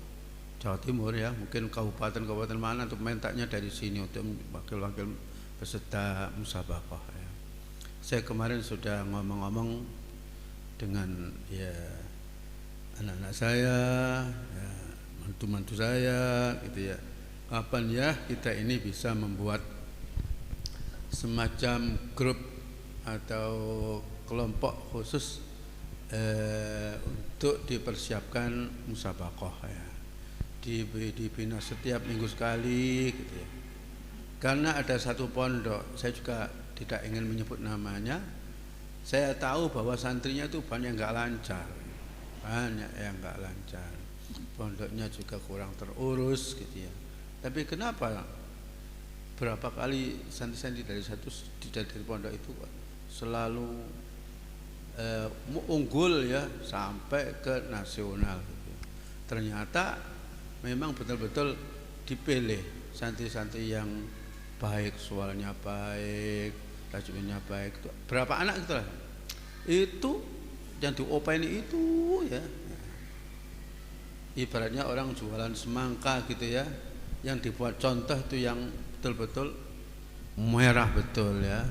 Jawa Timur ya, mungkin kabupaten-kabupaten mana untuk mentaknya dari sini untuk wakil-wakil peserta musabaqah ya. Saya kemarin sudah ngomong-ngomong dengan ya anak-anak saya, ya, mantu-mantu saya gitu ya, kapan ya kita ini bisa membuat semacam grup atau kelompok khusus untuk dipersiapkan musabaqah ya, dibina setiap minggu sekali gitu ya. Karena ada satu pondok, saya juga tidak ingin menyebut namanya, saya tahu bahwa santrinya itu banyak yang nggak lancar, pondoknya juga kurang terurus gitu ya. Tapi kenapa berapa kali santri-santri dari pondok itu selalu unggul ya sampai ke nasional gitu ya. Ternyata memang betul-betul dipilih santri-santri yang baik, suaranya baik, tajwidnya baik. Berapa anak gitu lah. Itu yang diopain itu ya. Ibaratnya orang jualan semangka gitu ya, yang dibuat contoh itu yang betul-betul merah betul ya.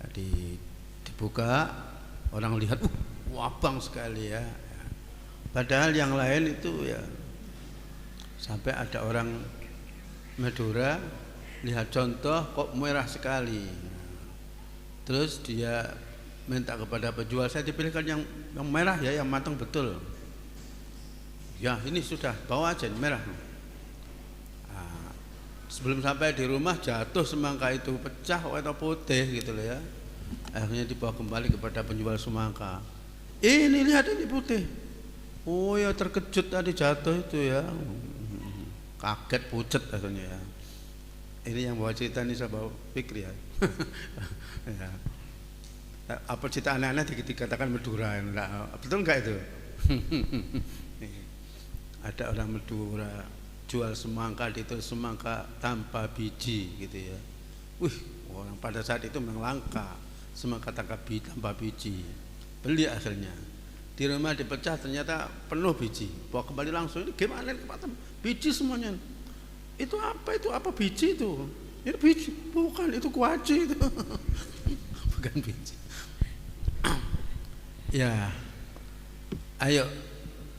Jadi dibuka, orang lihat wabang sekali ya. Padahal yang lain itu ya sampai ada orang Madura lihat contoh kok merah sekali. Terus dia minta kepada penjual, saya dipilihkan yang merah ya, yang matang betul. Ya ini sudah, bawa aja merah. Nah, sebelum sampai di rumah jatuh semangka itu, pecah atau putih gitu loh ya. Akhirnya dibawa kembali kepada penjual semangka. Ini lihat ini putih. Oh ya terkejut tadi jatuh itu ya. Kaget pucet akhirnya ya. Ini yang bawa cerita ini saya bawa Fikri ya. Ya. Apa cerita anak-anak dikatakan Madura, betul enggak itu? Ada orang Madura jual semangka, itu semangka tanpa biji gitu ya. Orang pada saat itu memang langka semangka tanpa biji. Beli akhirnya di rumah dipecah, ternyata penuh biji. Bawa kembali langsung, ini gimana biji semuanya? Itu apa biji itu? Ini biji, bukan, itu kuaci itu. Bukan biji. Ya, ayo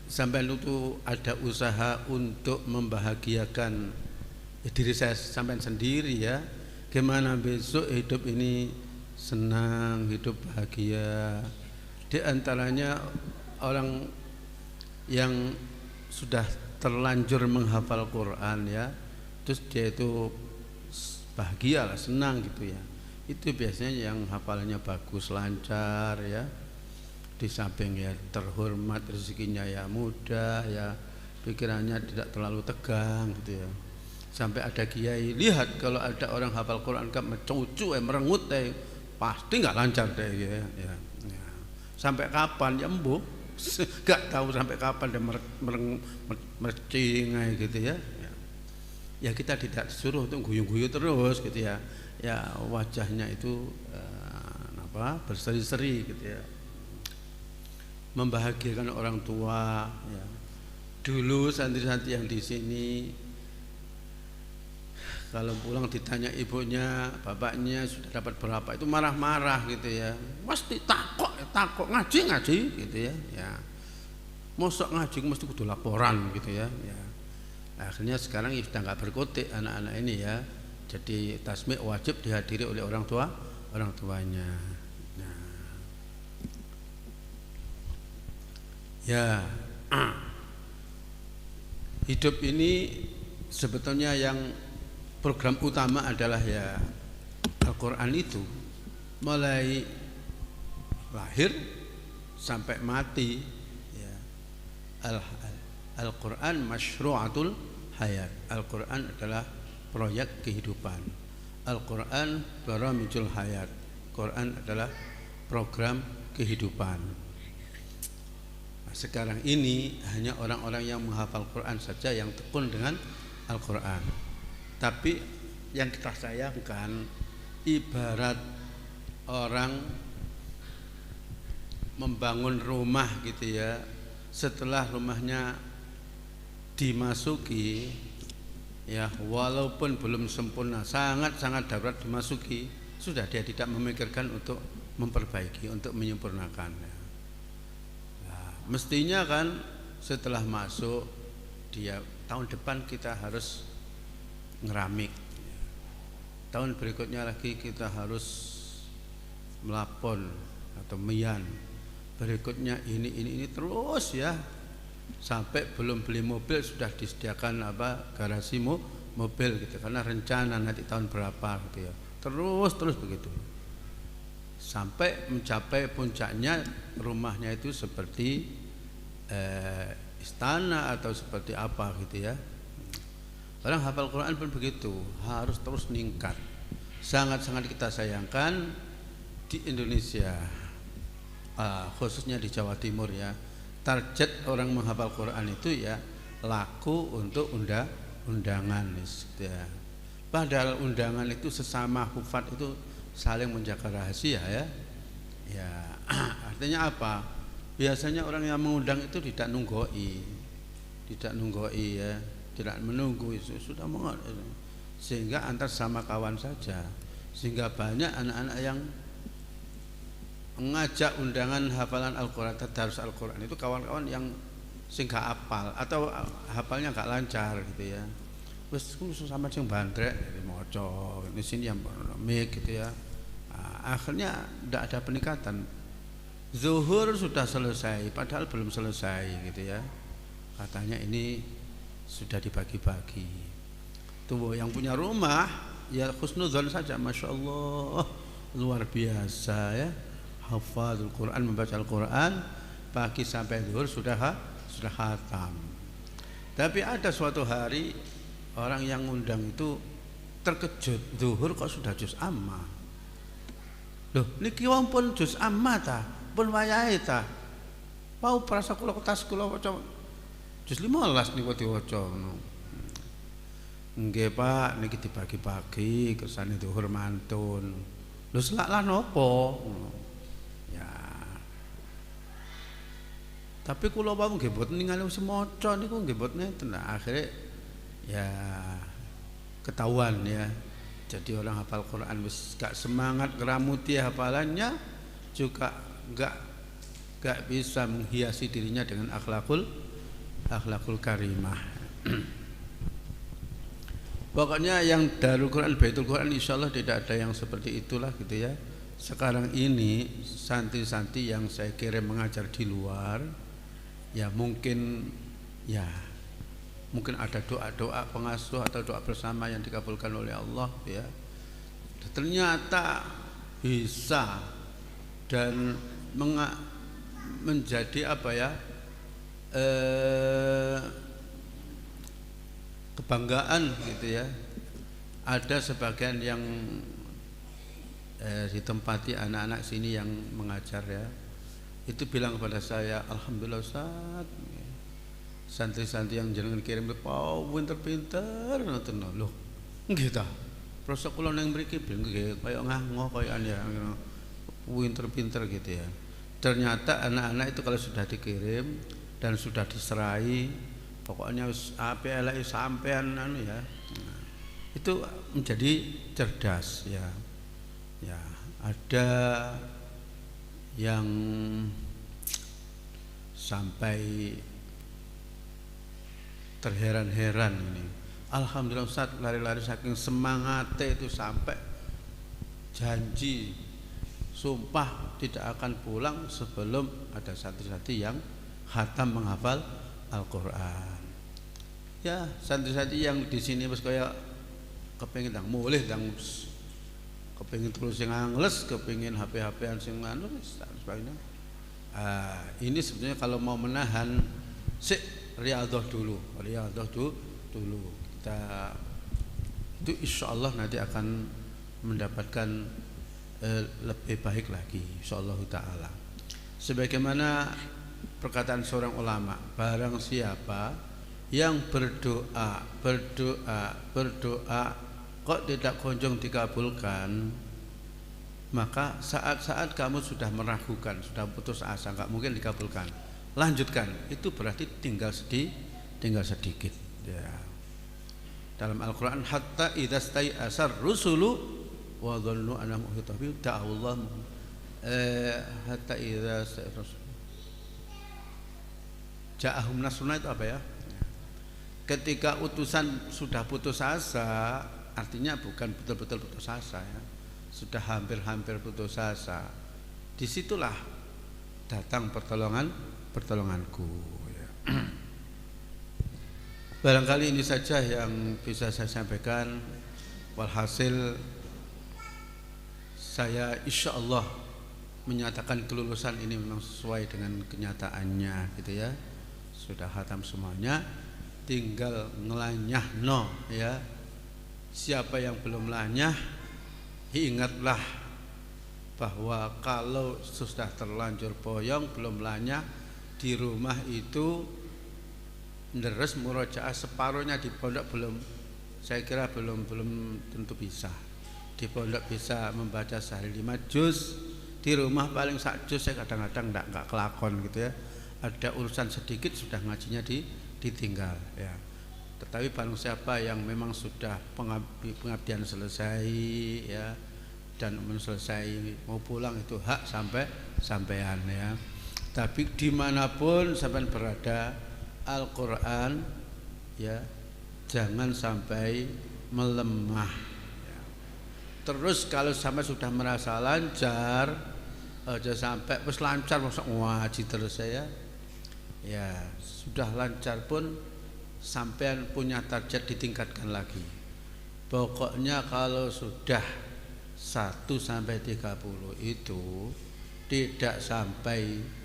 sampai itu ada usaha untuk membahagiakan diri saya sampai sendiri ya. Gimana besok hidup ini senang, hidup bahagia. Di antaranya orang yang sudah terlanjur menghafal Quran ya, terus dia itu bahagia lah, senang gitu ya. Itu biasanya yang hafalannya bagus, lancar ya. Di samping ya terhormat, rezekinya ya mudah ya, pikirannya tidak terlalu tegang gitu ya. Sampai ada kiai, lihat kalau ada orang hafal Quran kan mencucu merengut pasti nggak lancar deh ya. Sampai kapan ya embuh, nggak tahu sampai kapan dia mercingai gitu ya. Ya kita tidak disuruh untuk guyu-guyu terus gitu ya. Ya wajahnya itu berseri-seri gitu ya. Membahagiakan orang tua ya. Dulu santri-santri yang di sini kalau pulang ditanya ibunya, bapaknya sudah dapat berapa, itu marah-marah gitu ya. Mesti takok ngaji gitu ya. Ya. Mosok ngaji mesti kudu laporan gitu ya. Ya. Akhirnya sekarang ya sudah nggak berkutik anak-anak ini ya. Jadi tasmik wajib dihadiri oleh orang tuanya. Ya, hidup ini sebetulnya yang program utama adalah ya Al-Quran itu, mulai lahir sampai mati ya. Al-Quran masyru'atul hayat. Al-Quran adalah proyek kehidupan. Al-Quran baramijul hayat. Quran adalah program kehidupan. Nah, sekarang ini hanya orang-orang yang menghafal Quran saja yang tekun dengan Al-Quran. Tapi yang kita sayangkan, ibarat orang membangun rumah gitu ya, setelah rumahnya dimasuki ya, walaupun belum sempurna, sangat-sangat darurat dimasuki, sudah dia tidak memikirkan untuk memperbaiki, untuk menyempurnakan ya. Nah, mestinya kan setelah masuk dia, tahun depan kita harus ngeramik, tahun berikutnya lagi kita harus melapon atau mian, berikutnya ini terus ya, sampai belum beli mobil sudah disediakan garasi mobil gitu, karena rencana nanti tahun berapa gitu ya, terus begitu sampai mencapai puncaknya rumahnya itu seperti istana atau seperti apa gitu ya. Orang hafal Quran pun begitu, harus terus meningkat. Sangat-sangat kita sayangkan di Indonesia, khususnya di Jawa Timur ya, target orang menghafal Quran itu ya laku untuk undangan ya. Padahal undangan itu sesama hufat itu saling menjaga rahasia ya. Ya, artinya apa? Biasanya orang yang mengundang itu tidak nunggoi ya, tidak menunggu, itu sudah sehingga antar sama kawan saja, sehingga banyak anak-anak yang mengajak undangan hafalan Al-Quran, tadarus Al-Quran itu kawan-kawan yang gak hafal atau hafalnya gak lancar gitu ya. Wes sama sing bandrek dari moco di sini yang mik gitu ya. Nah, akhirnya tidak ada peningkatan. Zuhur sudah selesai padahal belum selesai gitu ya. Katanya ini sudah dibagi-bagi. Tuh yang punya rumah ya husnudzon saja, masya Allah luar biasa ya. Hafadzul Quran, membaca Al-Quran pagi sampai zuhur sudah khatam. Tapi ada suatu hari orang yang ngundang itu terkejut, zuhur kok sudah juz amma. Loh, niki wong pun juz amma ta, pun wayahe ta. Mau prasa kula tas kula waca juz 15 niku diwaca ngono. Nggih Pak, niki dibagi-bagi kersane zuhur mantun. Lho selak lah nopo? Tapi kula wau nggih mboten ningali sing maca niku nggih mboten nenten. Akhire ya ketahuan ya. Jadi orang hafal Quran wis gak semangat ngeramuti hafalannya, juga gak bisa menghiasi dirinya dengan akhlakul karimah. Pokoknya yang Darul Quran, Baitul Quran insyaallah tidak ada yang seperti itulah gitu ya. Sekarang ini santri-santri yang saya kirim mengajar di luar ya mungkin ada doa-doa pengasuh atau doa bersama yang dikabulkan oleh Allah ya. Ternyata bisa dan menjadi apa ya, kebanggaan gitu ya. Ada sebagian yang ditempati anak-anak sini yang mengajar ya, itu bilang kepada saya, alhamdulillah Ustaz, santri-santri yang jenengan kirim pinter-pinter ngoten lho. Nggih ta. Prosok kula nang mriki nggih kaya ngango kaya ya pinter-pinter gitu ya. Ternyata anak-anak itu kalau sudah dikirim dan sudah diserai, pokoknya ape elek sampean anu ya. Itu menjadi cerdas ya. Ya, ada yang sampai terheran-heran ini. Alhamdulillah Ustaz, lari-lari saking semangatnya itu sampai janji sumpah tidak akan pulang sebelum ada santri-santri yang khatam menghafal Al-Quran. Ya, santri-santri yang di sini wis kaya kepengin ndang mulih ndang kepengin terus sing angles, kepengin HP-HPan sing anu sebagainya. Ini sebenarnya kalau mau menahan riyadhah dulu. Dulu. Kita itu insyaallah nanti akan mendapatkan lebih baik lagi insyaallah taala. Sebagaimana perkataan seorang ulama, barang siapa yang berdoa kok tidak kunjung dikabulkan, maka saat-saat kamu sudah meragukan, sudah putus asa, nggak mungkin dikabulkan, lanjutkan. Itu berarti tinggal sedikit. Ya. Dalam Al-Quran, hatta idza stai'asar rusulu wa dhannu annahum uhita bihim da'awallah hatta idza ja'ahum nasruna, itu apa ya? Ketika utusan sudah putus asa, artinya bukan betul-betul putus asa ya, sudah hampir-hampir putus asa, disitulah datang pertolonganku ya. Barangkali ini saja yang bisa saya sampaikan. Walhasil saya insya Allah menyatakan kelulusan ini memang sesuai dengan kenyataannya gitu ya, sudah khatam semuanya, tinggal ngelanyah ya. Siapa yang belum lanyah, ingatlah bahwa kalau sudah terlanjur boyong belum lanyah, di rumah itu deres murojaah separuhnya, di pondok belum, saya kira belum tentu bisa. Di pondok bisa membaca sehari 5 juz, di rumah paling 1 juz saya kadang-kadang enggak kelakon gitu ya. Ada urusan sedikit sudah ngajinya ditinggal ya. Tetapi barang siapa yang memang sudah pengabdian selesai ya, dan selesai mau pulang, itu hak sampean ya. Tapi dimanapun sampean berada, Al-Quran ya jangan sampai melemah ya. Terus kalau sampai sudah merasa lancar, aja sampai pas lancar masuk ngaji terus saya ya, sudah lancar pun sampean punya target ditingkatkan lagi. Pokoknya kalau sudah 1 sampai 30 itu tidak sampai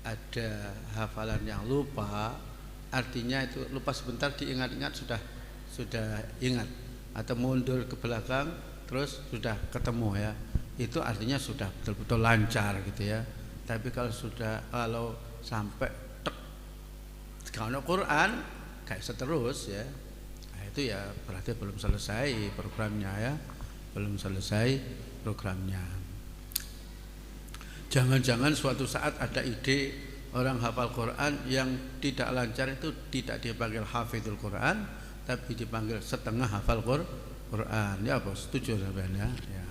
ada hafalan yang lupa, artinya itu lupa sebentar diingat-ingat sudah ingat, atau mundur ke belakang terus sudah ketemu ya, itu artinya sudah betul-betul lancar gitu ya. Tapi kalau sampai kalau Quran kayak seterus ya, nah itu ya berarti belum selesai programnya ya, belum selesai programnya. Jangan-jangan suatu saat ada ide orang hafal Quran yang tidak lancar itu tidak dipanggil hafizul Quran, tapi dipanggil setengah hafal Quran. Ya apa, setuju sampean ya? Ya.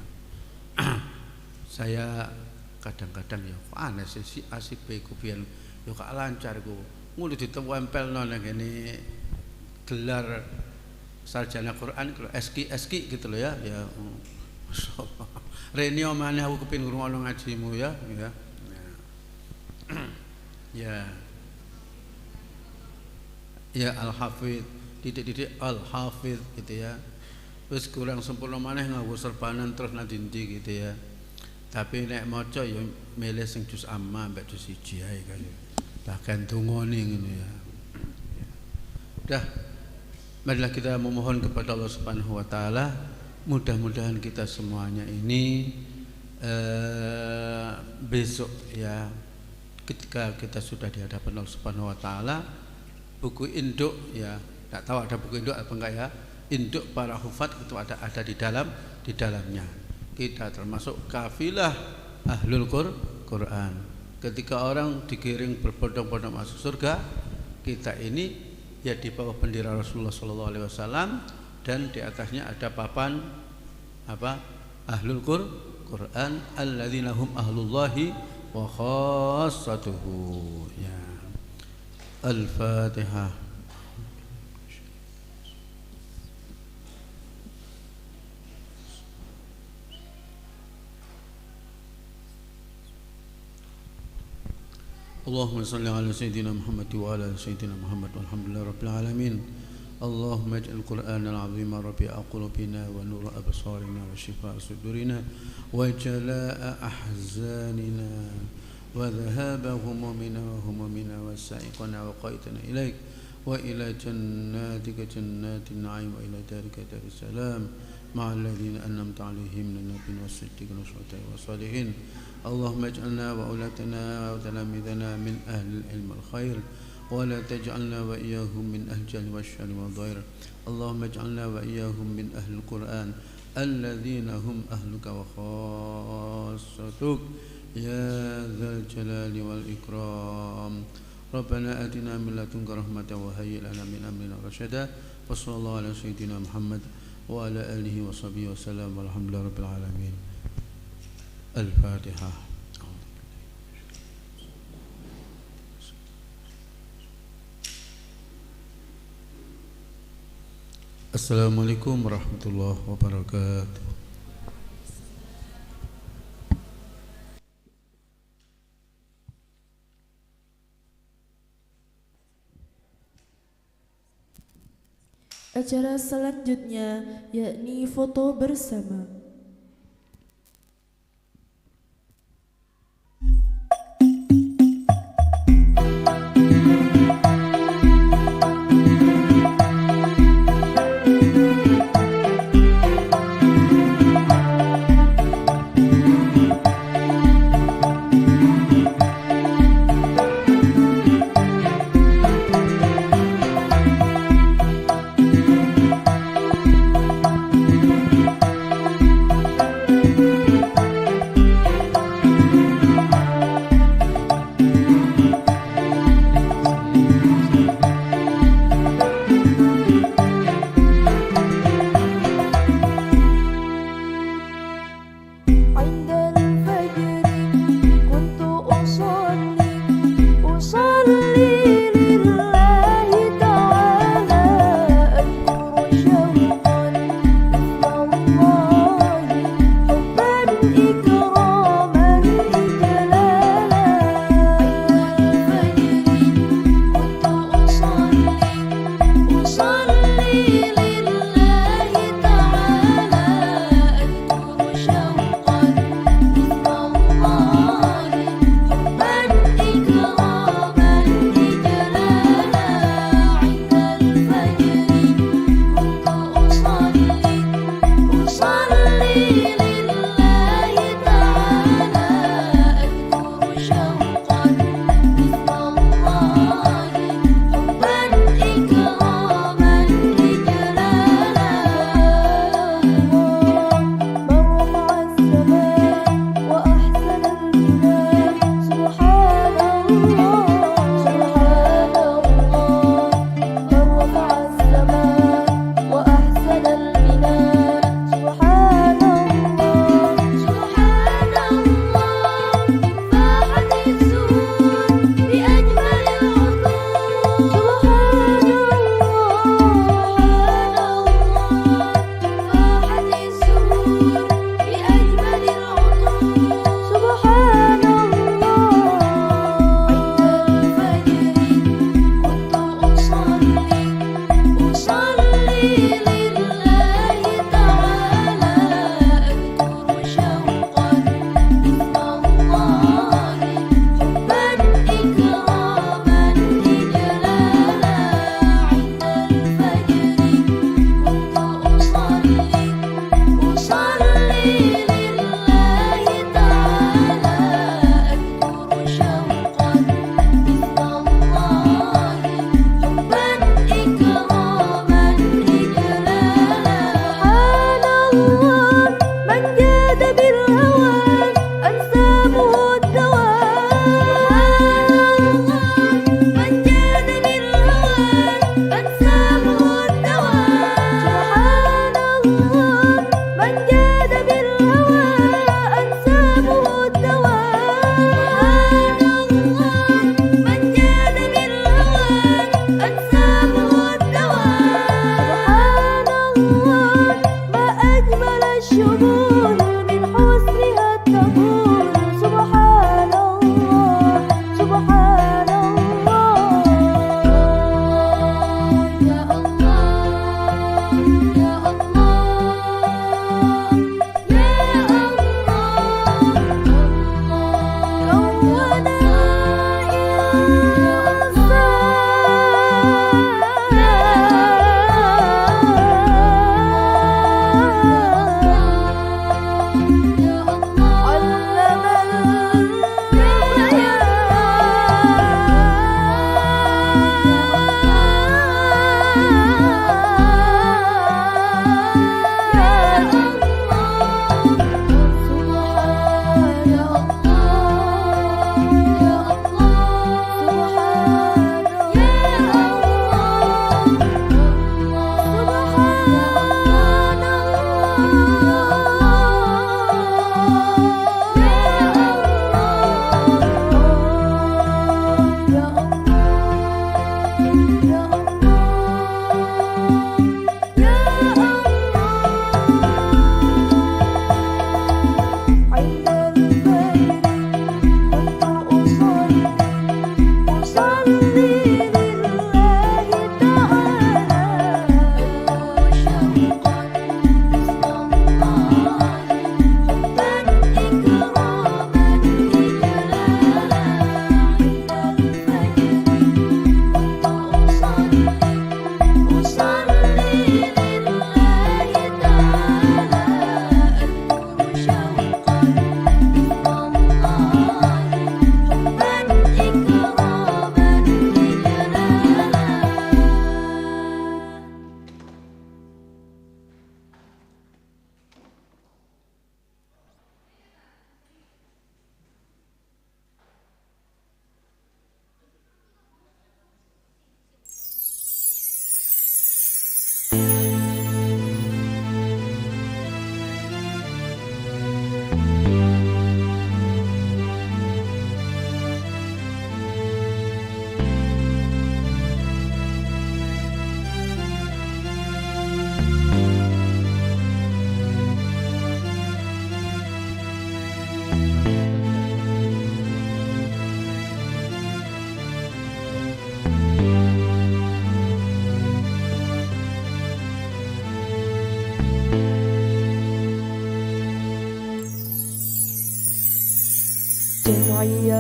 Saya kadang-kadang ya aneh sih asik beku biyen yo gak lancar ku. Ngono ditempelno nang ngene gelar sarjana Quran kalau eski gitu loh ya. Ya. Masyaallah. Renio maneh aku kepengin ngrungokno ngajimu ya. Ya. Ya. Ya Al-Hafidz, titik-titik Al-Hafidz gitu ya. Wis kurang sempurna maneh nganggo serbanan terus nang ndi gitu ya. Tapi nek maca ya milih sing juz amma mbek juz 1 ae kaya. Bahkan tungone ngono ya. Udah, marilah kita memohon kepada Allah Subhanahu wa taala, mudah-mudahan kita semuanya ini besok ya, ketika kita sudah di hadapan Allah Subhanahu wa taala, buku induk ya, enggak tahu ada buku induk apa enggak ya, induk para hufat itu ada di dalamnya. Kita termasuk kafilah ahlul Quran. Ketika orang digiring berbondong-bondong masuk surga, kita ini ya di bawah bendera Rasulullah SAW, dan di atasnya ada papan apa? Ahlul Quran, alladzina hum ahlullahi wa khassatuhu. Ya. Al-Fatihah. اللهم صل على سيدنا محمد وعلى آل سيدنا محمد والحمد لله رب العالمين. اللهم اجعل القرآن العظيم ربيع قلوبنا ونور أبصارنا وشفاء صدورنا وجلاء أحزاننا وذهاب همومنا وهمومنا وسائقنا وقائدنا إليك وإلى جناتك جنات النعيم وإلى دارك دار السلام مع الذين أنعمت عليهم من النبيين والصديقين والشهداء والصالحين. اللهم اجعلنا وأولادنا وتلاميذنا من أهل العلم والخير ولا تجعلنا وإياهم من أهل الجهل والشر والضير. اللهم اجعلنا وإياهم من أهل القرآن الذين هم أهلك وخاصتك يا ذا الجلال والإكرام. ربنا آتنا من لدنك رحمة وهيئ لنا من أمرنا رشدا. وصلى الله على سيدنا محمد وعلى آله وصحبه وسلم والحمد لله رب العالمين. الفاتحة. Assalamualaikum warahmatullahi wabarakatuh. Acara selanjutnya yakni foto bersama.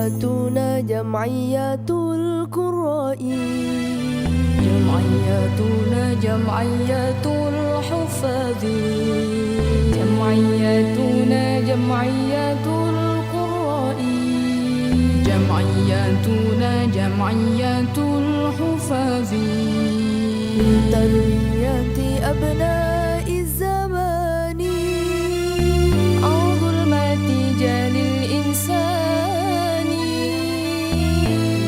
جمعيتنا جمعية القراء جمعيتنا جمعية الحفاظ جمعيتنا جمعية القراء جمعيتنا جمعية الحفاظ لتربية أبناء الزمان عن ظلمات جهل الإنسان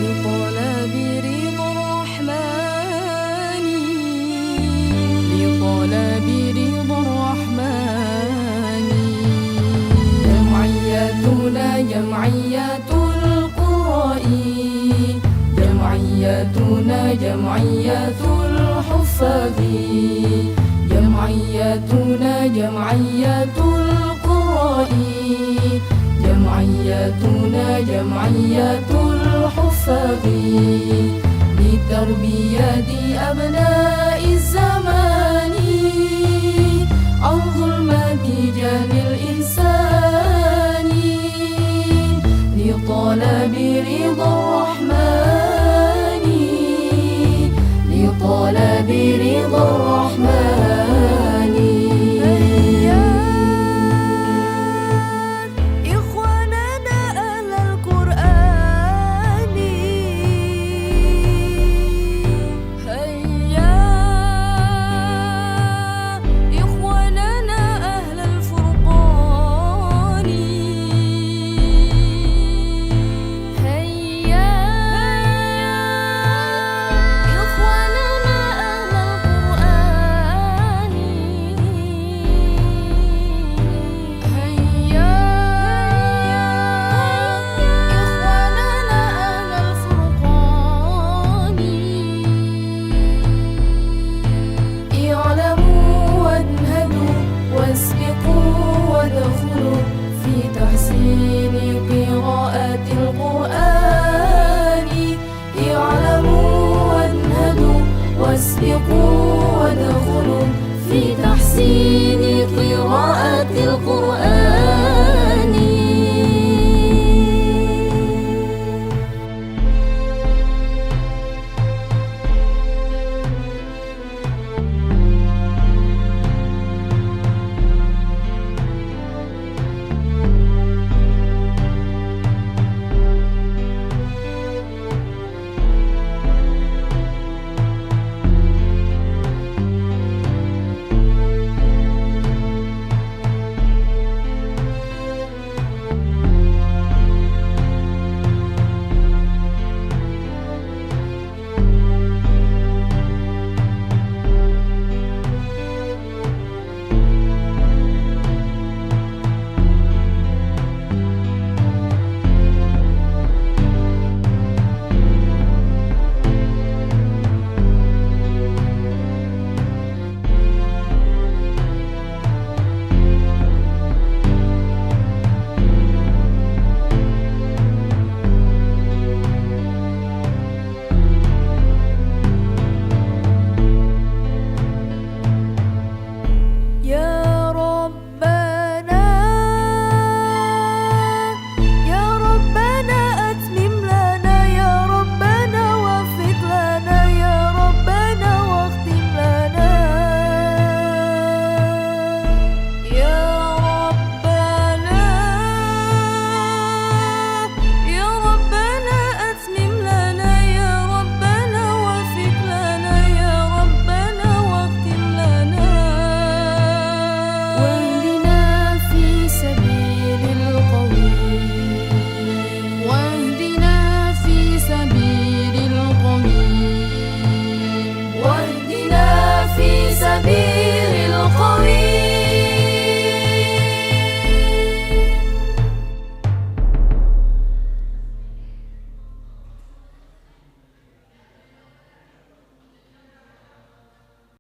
لطلب رضا الرحمن لطلب رضا الرحمن جمعيتنا جمعية القراء جمعيتنا جمعية الحفاظ جمعيتنا جمعية القراء جمعيتنا جمعية الحفاظ لتربية أبناء الزمان عن ظلمات جهل الإنسان لطلب رضا الرحمن لطلب رضا الرحمن إخواننا أهل القرآن هيا إخواننا أهل الفرقان هيا إخواننا أهل القرآن هيا إخواننا أهل الفرقان اعلموا وانهدوا واسبقوا وادخلوا في تحسين قراءة القرآن اعلموا وانهدوا واسبقوا وادخلوا في تحسين قراءة القرآن